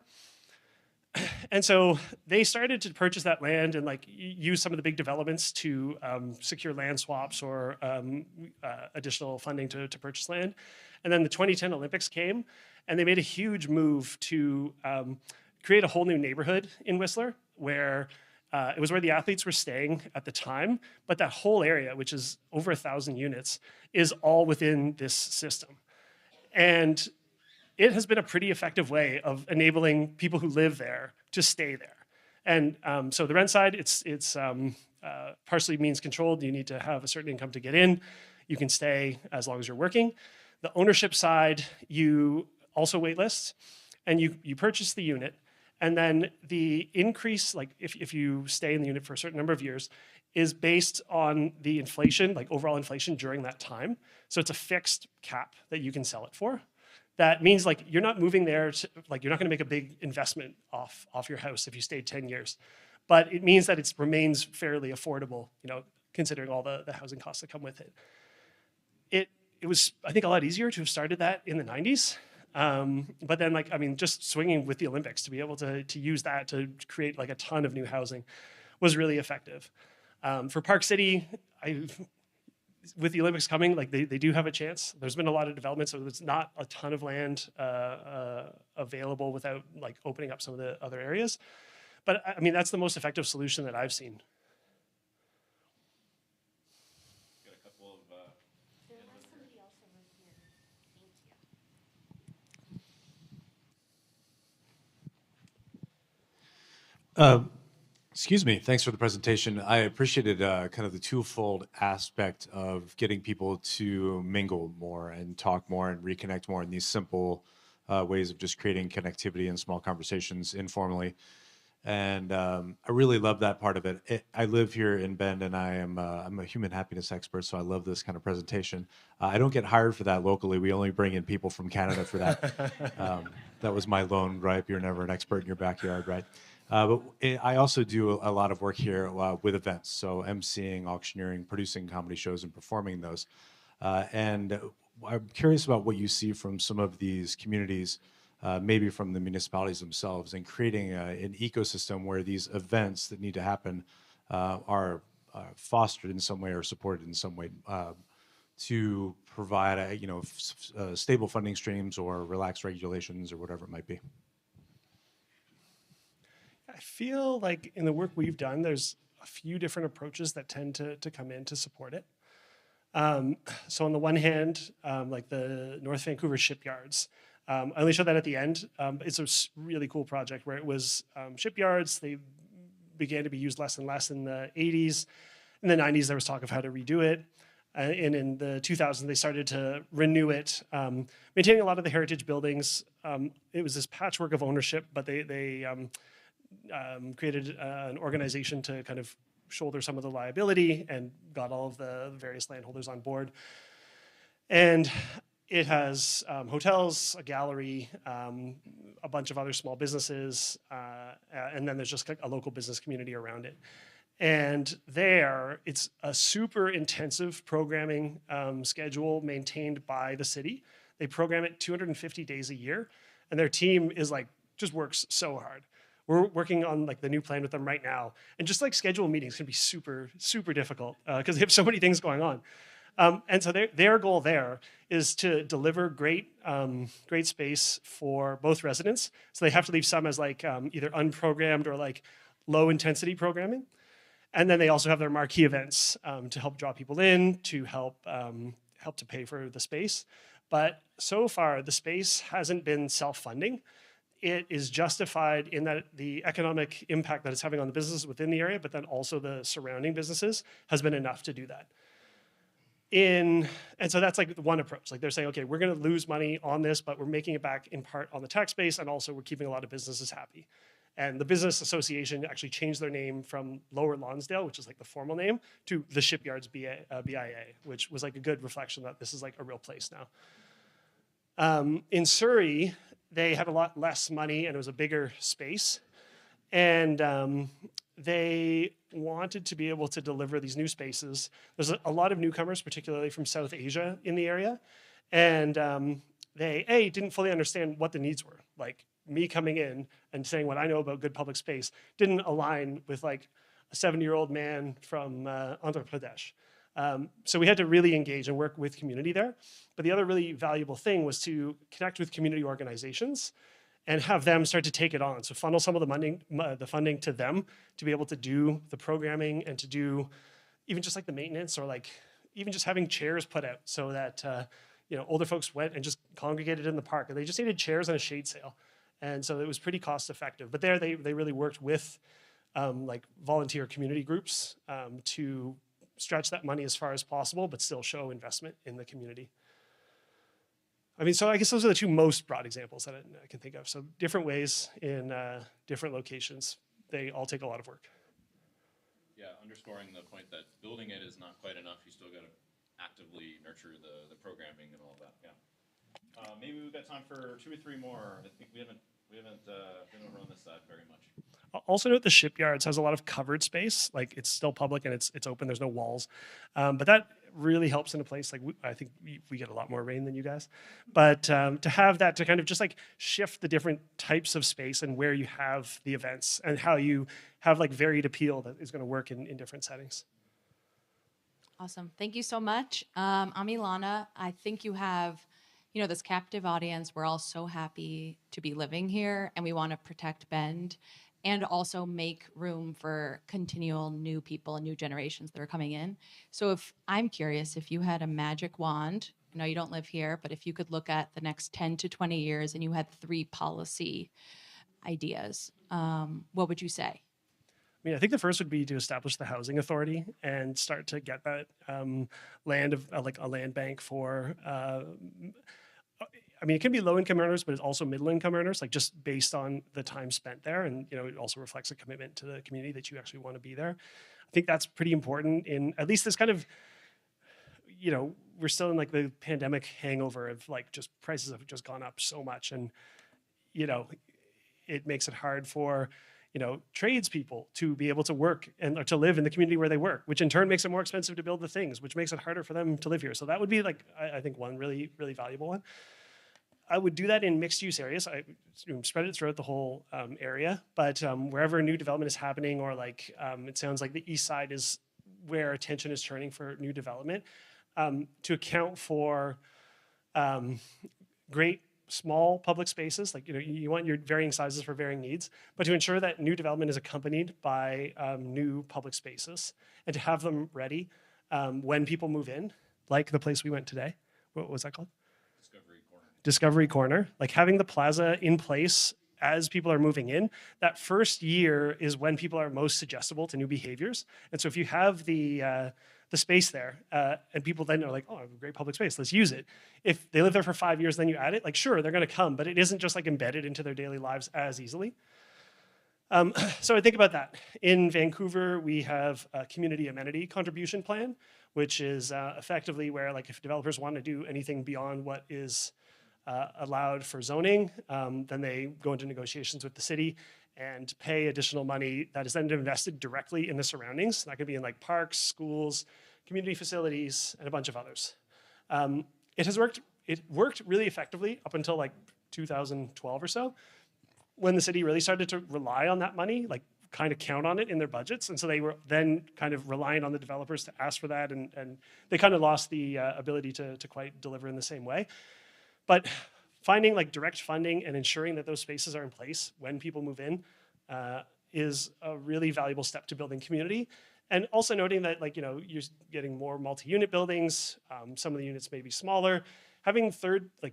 [SPEAKER 3] And so they started to purchase that land and like use some of the big developments to secure land swaps or additional funding to purchase land. And then the 2010 Olympics came, and they made a huge move to create a whole new neighborhood in Whistler where it was where the athletes were staying at the time, but that whole area, which is over 1,000 units, is all within this system. And it has been a pretty effective way of enabling people who live there to stay there. And so the rent side, it's partially means controlled. You need to have a certain income to get in. You can stay as long as you're working. The ownership side, you also wait lists, and you purchase the unit. And then the increase, like if you stay in the unit for a certain number of years, is based on the inflation, like overall inflation during that time. So it's a fixed cap that you can sell it for. That means like you're not moving there, like you're not gonna make a big investment off your house if you stayed 10 years. But it means that it remains fairly affordable, considering all the housing costs that come with it. It was, I think, a lot easier to have started that in the 90s. But then just swinging with the Olympics to be able to use that to create like a ton of new housing was really effective. For Park City, with the Olympics coming, like they do have a chance. There's been a lot of development, so there's not a ton of land available without like opening up some of the other areas. But I mean, that's the most effective solution that I've seen.
[SPEAKER 1] Got a couple of,
[SPEAKER 7] Excuse me. Thanks for the presentation. I appreciated kind of the twofold aspect of getting people to mingle more and talk more and reconnect more in these simple ways of just creating connectivity and small conversations informally. And I really love that part of it. I live here in Bend, and I'm a human happiness expert, so I love this kind of presentation. I don't get hired for that locally. We only bring in people from Canada for that. That was my lone gripe. You're never an expert in your backyard, right? But I also do a lot of work here with events, so emceeing, auctioneering, producing comedy shows, and performing those. And I'm curious about what you see from some of these communities, maybe from the municipalities themselves, and creating an ecosystem where these events that need to happen are fostered in some way or supported in some way to provide stable funding streams or relaxed regulations or whatever it might be.
[SPEAKER 3] I feel like in the work we've done, there's a few different approaches that tend to come in to support it. So on the one hand, like the North Vancouver shipyards, I only showed that at the end. It's a really cool project where it was shipyards. They began to be used less and less in the 80s. In the 90s, there was talk of how to redo it. And in the 2000s, they started to renew it, maintaining a lot of the heritage buildings. It was this patchwork of ownership, but they created an organization to kind of shoulder some of the liability and got all of the various landholders on board. And it has hotels, a gallery, a bunch of other small businesses, and then there's just a local business community around it. And there, it's a super intensive programming schedule maintained by the city. They program it 250 days a year, and their team is like, just works so hard. We're working on like the new plan with them right now. And just like schedule meetings can be super, super difficult because they have so many things going on. And so their goal there is to deliver great space for both residents. So they have to leave some as like either unprogrammed or like low intensity programming. And then they also have their marquee events to help draw people in, to help to pay for the space. But so far, the space hasn't been self-funding. It is justified in that the economic impact that it's having on the businesses within the area, but then also the surrounding businesses, has been enough to do that. And so that's like one approach. Like they're saying, okay, we're going to lose money on this, but we're making it back in part on the tax base, and also we're keeping a lot of businesses happy. And the business association actually changed their name from Lower Lonsdale, which is like the formal name, to the Shipyards BIA, which was like a good reflection that this is like a real place now. In Surrey, they had a lot less money and it was a bigger space. And they wanted to be able to deliver these new spaces. There's a lot of newcomers, particularly from South Asia in the area. And they, didn't fully understand what the needs were. Like me coming in and saying what I know about good public space didn't align with like a 70-year-old man from Andhra Pradesh. So we had to really engage and work with community there. But the other really valuable thing was to connect with community organizations and have them start to take it on. So funnel some of the funding to them to be able to do the programming and to do even just like the maintenance, or like even just having chairs put out so that older folks went and just congregated in the park. And they just needed chairs and a shade sail. And so it was pretty cost effective. But there they really worked with like volunteer community groups to stretch that money as far as possible, but still show investment in the community. I mean, so I guess those are the two most broad examples that I can think of. So different ways in different locations. They all take a lot of work.
[SPEAKER 1] Yeah, underscoring the point that building it is not quite enough. You still got to actively nurture the programming and all of that. Yeah. Maybe we've got time for 2 or 3 more. I think we haven't been over on this side very much.
[SPEAKER 3] Also note the Shipyards has a lot of covered space. Like it's still public and it's open. There's no walls, but that really helps in a place like I think we get a lot more rain than you guys. But to have that to kind of just like shift the different types of space and where you have the events and how you have like varied appeal that is going to work in different settings.
[SPEAKER 8] Awesome. Thank you so much. I'm Ilana. I think you have, this captive audience. We're all so happy to be living here, and we want to protect Bend and also make room for continual new people and new generations that are coming in. So I'm curious, if you had a magic wand, I know you don't live here, but if you could look at the next 10 to 20 years and you had 3 policy ideas, what would you say?
[SPEAKER 3] I mean, I think the first would be to establish the housing authority and start to get that land of like a land bank for. I mean, it can be low-income earners, but it's also middle-income earners, like just based on the time spent there, and it also reflects a commitment to the community that you actually want to be there. I think that's pretty important in at least this kind of, we're still in like the pandemic hangover of like just prices have just gone up so much, and it makes it hard for tradespeople to be able to work and to live in the community where they work, which in turn makes it more expensive to build the things, which makes it harder for them to live here. So that would be like, I think one really, really valuable one. I would do that in mixed use areas. I spread it throughout the whole area, but wherever new development is happening, or like it sounds like the east side is where attention is turning for new development, to account for great small public spaces, like you want your varying sizes for varying needs, but to ensure that new development is accompanied by new public spaces, and to have them ready when people move in, like the place we went today. What was that called? Discovery Corner. Like having the plaza in place as people are moving in, that first year is when people are most suggestible to new behaviors. And so if you have the space there, and people then are like, oh, I have a great public space, let's use it. If they live there for 5 years, then you add it, like sure, they're gonna come, but it isn't just like embedded into their daily lives as easily. So I think about that. In Vancouver, we have a community amenity contribution plan, which is effectively where like if developers want to do anything beyond what is allowed for zoning, then they go into negotiations with the city and pay additional money that is then invested directly in the surroundings. That could be in like parks, schools, community facilities, and a bunch of others. It worked really effectively up until like 2012 or so, when the city really started to rely on that money, like kind of count on it in their budgets. And so they were then kind of relying on the developers to ask for that, and they kind of lost the ability to quite deliver in the same way. But finding like direct funding and ensuring that those spaces are in place when people move in is a really valuable step to building community. And also noting that you're getting more multi-unit buildings. Some of the units may be smaller. Having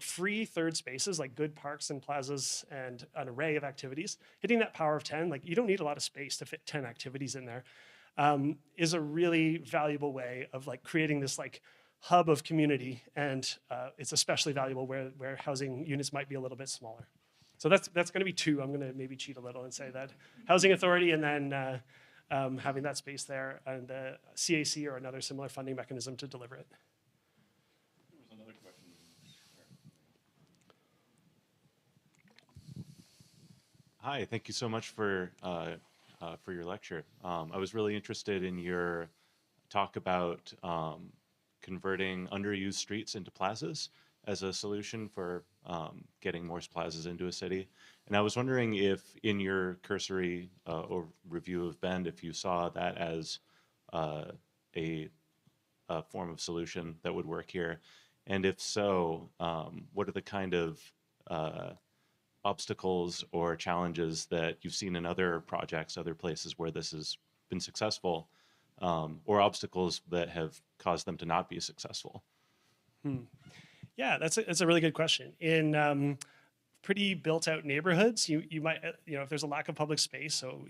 [SPEAKER 3] free third spaces, like good parks and plazas and an array of activities, hitting that power of 10, like you don't need a lot of space to fit 10 activities in there, is a really valuable way of like creating this like hub of community, and it's especially valuable where housing units might be a little bit smaller. So that's going to be two. I'm going to maybe cheat a little and say that housing authority, and then having that space there, and the CAC or another similar funding mechanism to deliver it.
[SPEAKER 1] There was another question.
[SPEAKER 9] Hi, thank you so much for your lecture. I was really interested in your talk about converting underused streets into plazas as a solution for getting more plazas into a city. And I was wondering if in your cursory review of Bend, if you saw that as a form of solution that would work here. And if so, what are the kind of obstacles or challenges that you've seen in other projects, other places where this has been successful, or obstacles that have caused them to not be successful?
[SPEAKER 3] Yeah, that's a really good question. In pretty built-out neighborhoods, you might, if there's a lack of public space, so,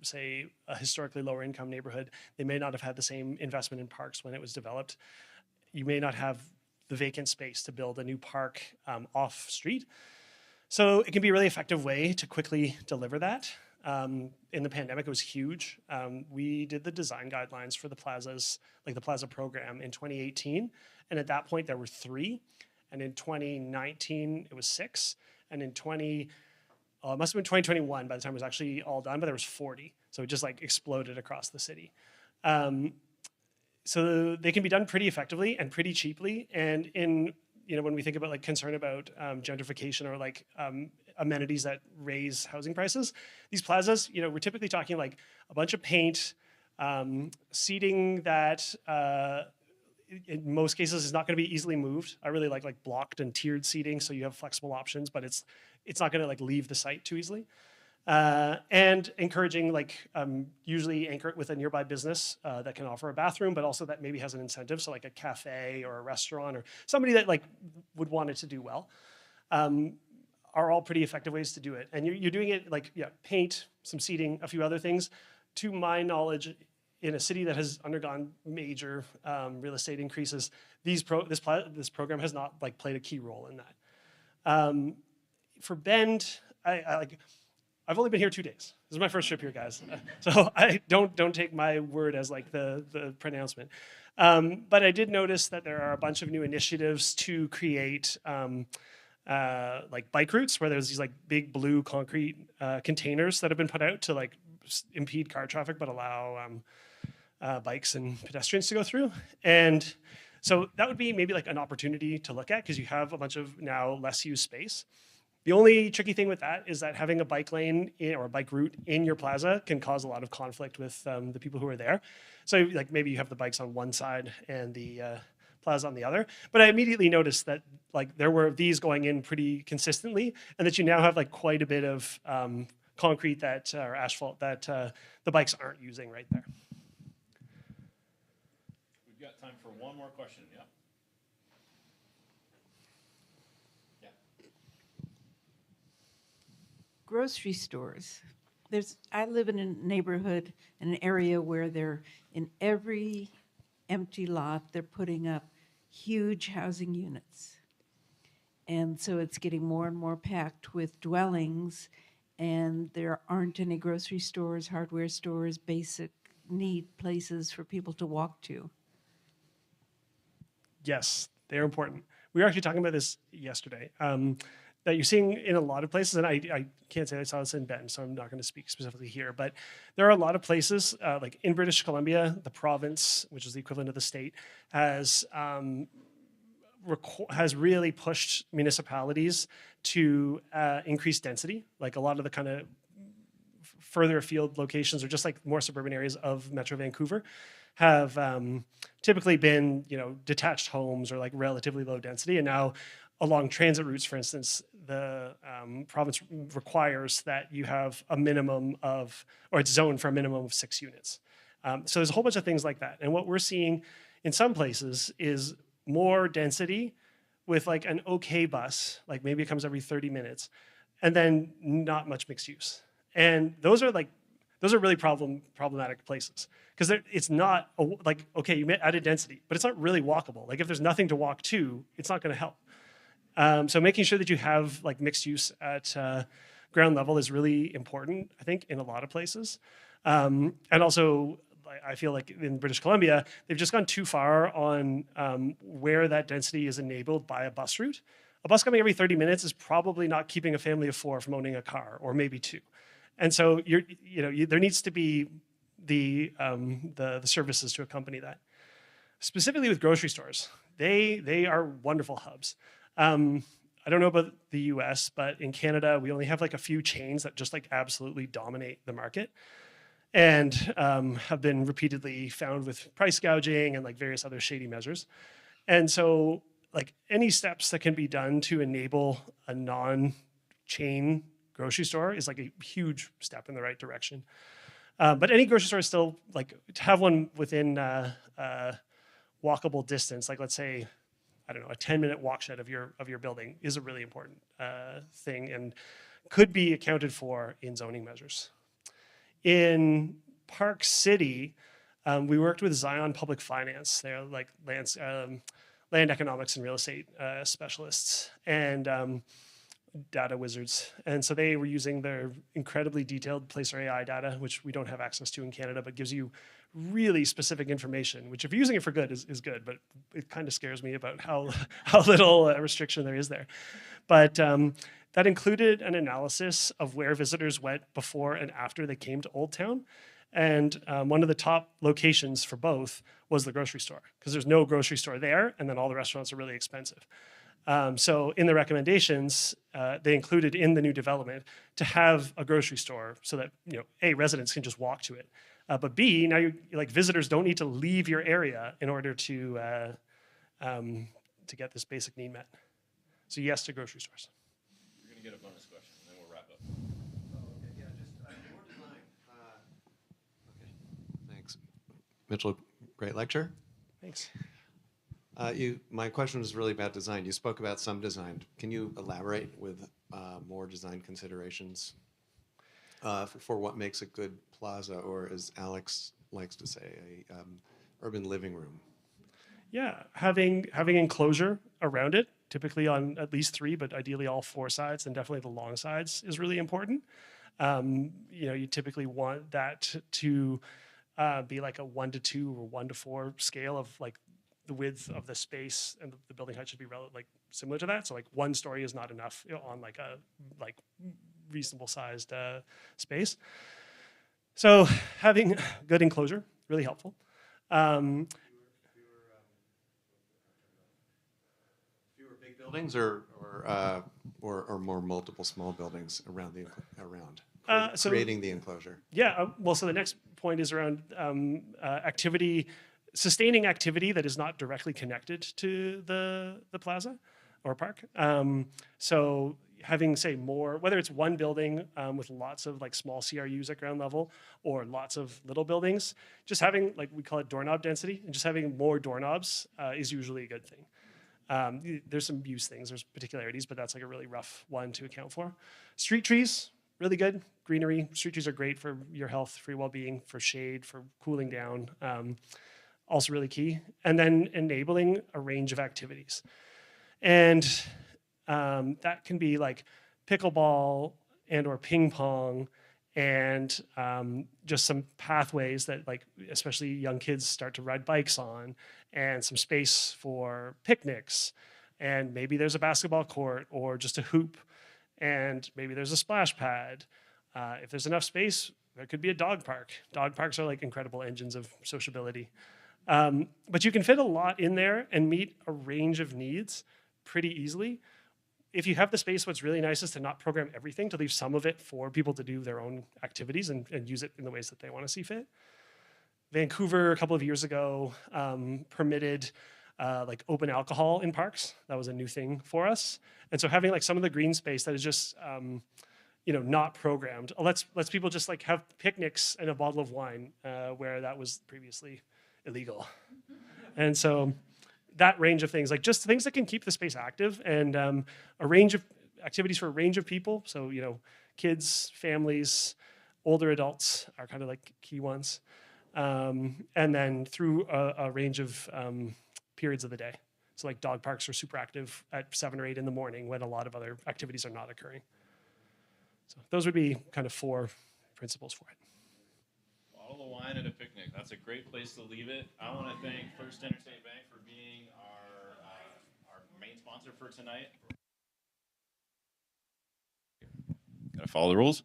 [SPEAKER 3] say a historically lower income neighborhood, they may not have had the same investment in parks when it was developed. You may not have the vacant space to build a new park off street. So it can be a really effective way to quickly deliver that. In the pandemic, it was huge. We did the design guidelines for the plazas, like the plaza program, in 2018. And at that point, there were 3. And in 2019, it was 6. And in it must have been 2021 by the time it was actually all done, but there was 40. So it just like exploded across the city. So they can be done pretty effectively and pretty cheaply. And when we think about like concern about gentrification or like amenities that raise housing prices, these plazas, we're typically talking like a bunch of paint, seating that in most cases is not going to be easily moved. I really like blocked and tiered seating, so you have flexible options, but it's not going to like leave the site too easily. And encouraging usually anchor it with a nearby business that can offer a bathroom, but also that maybe has an incentive, so like a cafe or a restaurant or somebody that like would want it to do well, are all pretty effective ways to do it. And you're doing it paint, some seating, a few other things. To my knowledge, in a city that has undergone major real estate increases, this program has not played a key role in that. For Bend, I've only been here 2 days. This is my first trip here, guys. So I don't take my word as the pronouncement. But I did notice that there are a bunch of new initiatives to create bike routes where there's these big blue concrete containers that have been put out to impede car traffic but allow bikes and pedestrians to go through. And so that would be maybe an opportunity to look at because you have a bunch of now less used space. The only tricky thing with that is that having a bike lane or a bike route in your plaza can cause a lot of conflict with the people who are there. So maybe you have the bikes on one side and the plaza on the other. But I immediately noticed that there were these going in pretty consistently, and that you now have quite a bit of concrete or asphalt that the bikes aren't using right there.
[SPEAKER 1] We've got time for one more question. Yeah.
[SPEAKER 10] Grocery stores. I live in a neighborhood, in an area where they're in every empty lot, they're putting up huge housing units. And so it's getting more and more packed with dwellings, and there aren't any grocery stores, hardware stores, basic need places for people to walk to.
[SPEAKER 3] Yes, they're important. We were actually talking about this yesterday. That you're seeing in a lot of places, and I can't say I saw this in Bend, so I'm not going to speak specifically here, but there are a lot of places, like in British Columbia, the province, which is the equivalent of the state, has really pushed municipalities to increase density. A lot of the kind of further afield locations or just more suburban areas of Metro Vancouver have typically been, detached homes or relatively low density, and now along transit routes, for instance, the province requires that you have a minimum of, or it's zoned for a minimum of 6 units. So there's a whole bunch of things like that. And what we're seeing in some places is more density with an okay bus, maybe it comes every 30 minutes, and then not much mixed use. And those are those are really problematic places because it's not like, okay, you added density, but it's not really walkable. Like if there's nothing to walk to, it's not going to help. So making sure that you have like mixed use at ground level is really important, I think, in a lot of places. And also, I feel like in British Columbia, they've just gone too far on where that density is enabled by a bus route. A bus coming every 30 minutes is probably not keeping a family of 4 from owning a car, or maybe 2. And so there needs to be the services to accompany that. Specifically with grocery stores, they are wonderful hubs. I don't know about the US, but in Canada, we only have like a few chains that just like absolutely dominate the market and have been repeatedly found with price gouging and like various other shady measures. And so like any steps that can be done to enable a non-chain grocery store is like a huge step in the right direction. But any grocery store is still like to have one within walkable distance, like let's say, I don't know, a 10-minute walk shed of your building is a really important thing and could be accounted for in zoning measures. In Park City, we worked with Zion Public Finance. They're like land economics and real estate specialists and data wizards. And so they were using their incredibly detailed Placer AI data, which we don't have access to in Canada, but gives you really specific information, which if you're using it for good is good, but it kind of scares me about how little restriction there is there. But that included an analysis of where visitors went before and after they came to Old Town. And one of the top locations for both was the grocery store, because there's no grocery store there, and then all the restaurants are really expensive. So in the recommendations, they included in the new development to have a grocery store so that, A, residents can just walk to it. But B, now like visitors don't need to leave your area in order to get this basic need met. So yes to grocery stores.
[SPEAKER 1] You're going to get a bonus question, and then we'll wrap up.
[SPEAKER 11] Okay, yeah, just more design. Okay, thanks. Mitchell, great lecture.
[SPEAKER 3] Thanks.
[SPEAKER 11] My question was really about design. You spoke about some design. Can you elaborate with more design considerations for what makes a good plaza, or as Alex likes to say, a urban living room?
[SPEAKER 3] Yeah, having enclosure around it, typically on at least 3, but ideally all 4 sides, and definitely the long sides is really important. You typically want that to be like a 1 to 2 or 1 to 4 scale of like the width of the space, and the building height should be like similar to that. So like 1 story is not enough on like a reasonable sized space. So having good enclosure, really helpful.
[SPEAKER 11] Fewer big buildings, or more multiple small buildings around creating the enclosure.
[SPEAKER 3] Yeah. Well, so the next point is around sustaining activity that is not directly connected to the plaza or park. So having, say, more, whether it's one building with lots of like small CRUs at ground level or lots of little buildings, just having, like we call it doorknob density, and just having more doorknobs is usually a good thing. There's some use things, there's particularities, but that's like a really rough one to account for. Street trees, really good. Greenery, street trees are great for your health, for your well-being, for shade, for cooling down. Also really key. And then enabling a range of activities. And that can be like pickleball and or ping pong and just some pathways that like especially young kids start to ride bikes on, and some space for picnics, and maybe there's a basketball court or just a hoop, and maybe there's a splash pad. If there's enough space, there could be a dog park. Dog parks are like incredible engines of sociability. But you can fit a lot in there and meet a range of needs pretty easily. If you have the space, what's really nice is to not program everything, to leave some of it for people to do their own activities and use it in the ways that they want to see fit. Vancouver, a couple of years ago, permitted like open alcohol in parks. That was a new thing for us. And so having like some of the green space that is just not programmed lets people just like have picnics and a bottle of wine where that was previously illegal. And so that range of things, like just things that can keep the space active, and a range of activities for a range of people. So, kids, families, older adults are kind of like key ones. And then through a range of periods of the day. So like dog parks are super active at 7 or 8 in the morning when a lot of other activities are not occurring. So those would be kind of 4 principles for it.
[SPEAKER 1] Bottle of wine at a picnic. That's a great place to leave it. I want to thank First Interstate Bank for being our main sponsor for tonight. Gotta follow the rules.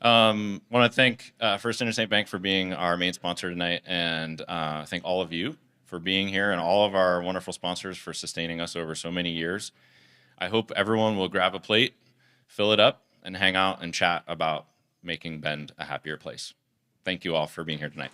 [SPEAKER 1] Want to thank First Interstate Bank for being our main sponsor tonight, and thank all of you for being here and all of our wonderful sponsors for sustaining us over so many years. I hope everyone will grab a plate, fill it up, and hang out and chat about making Bend a happier place. Thank you all for being here tonight.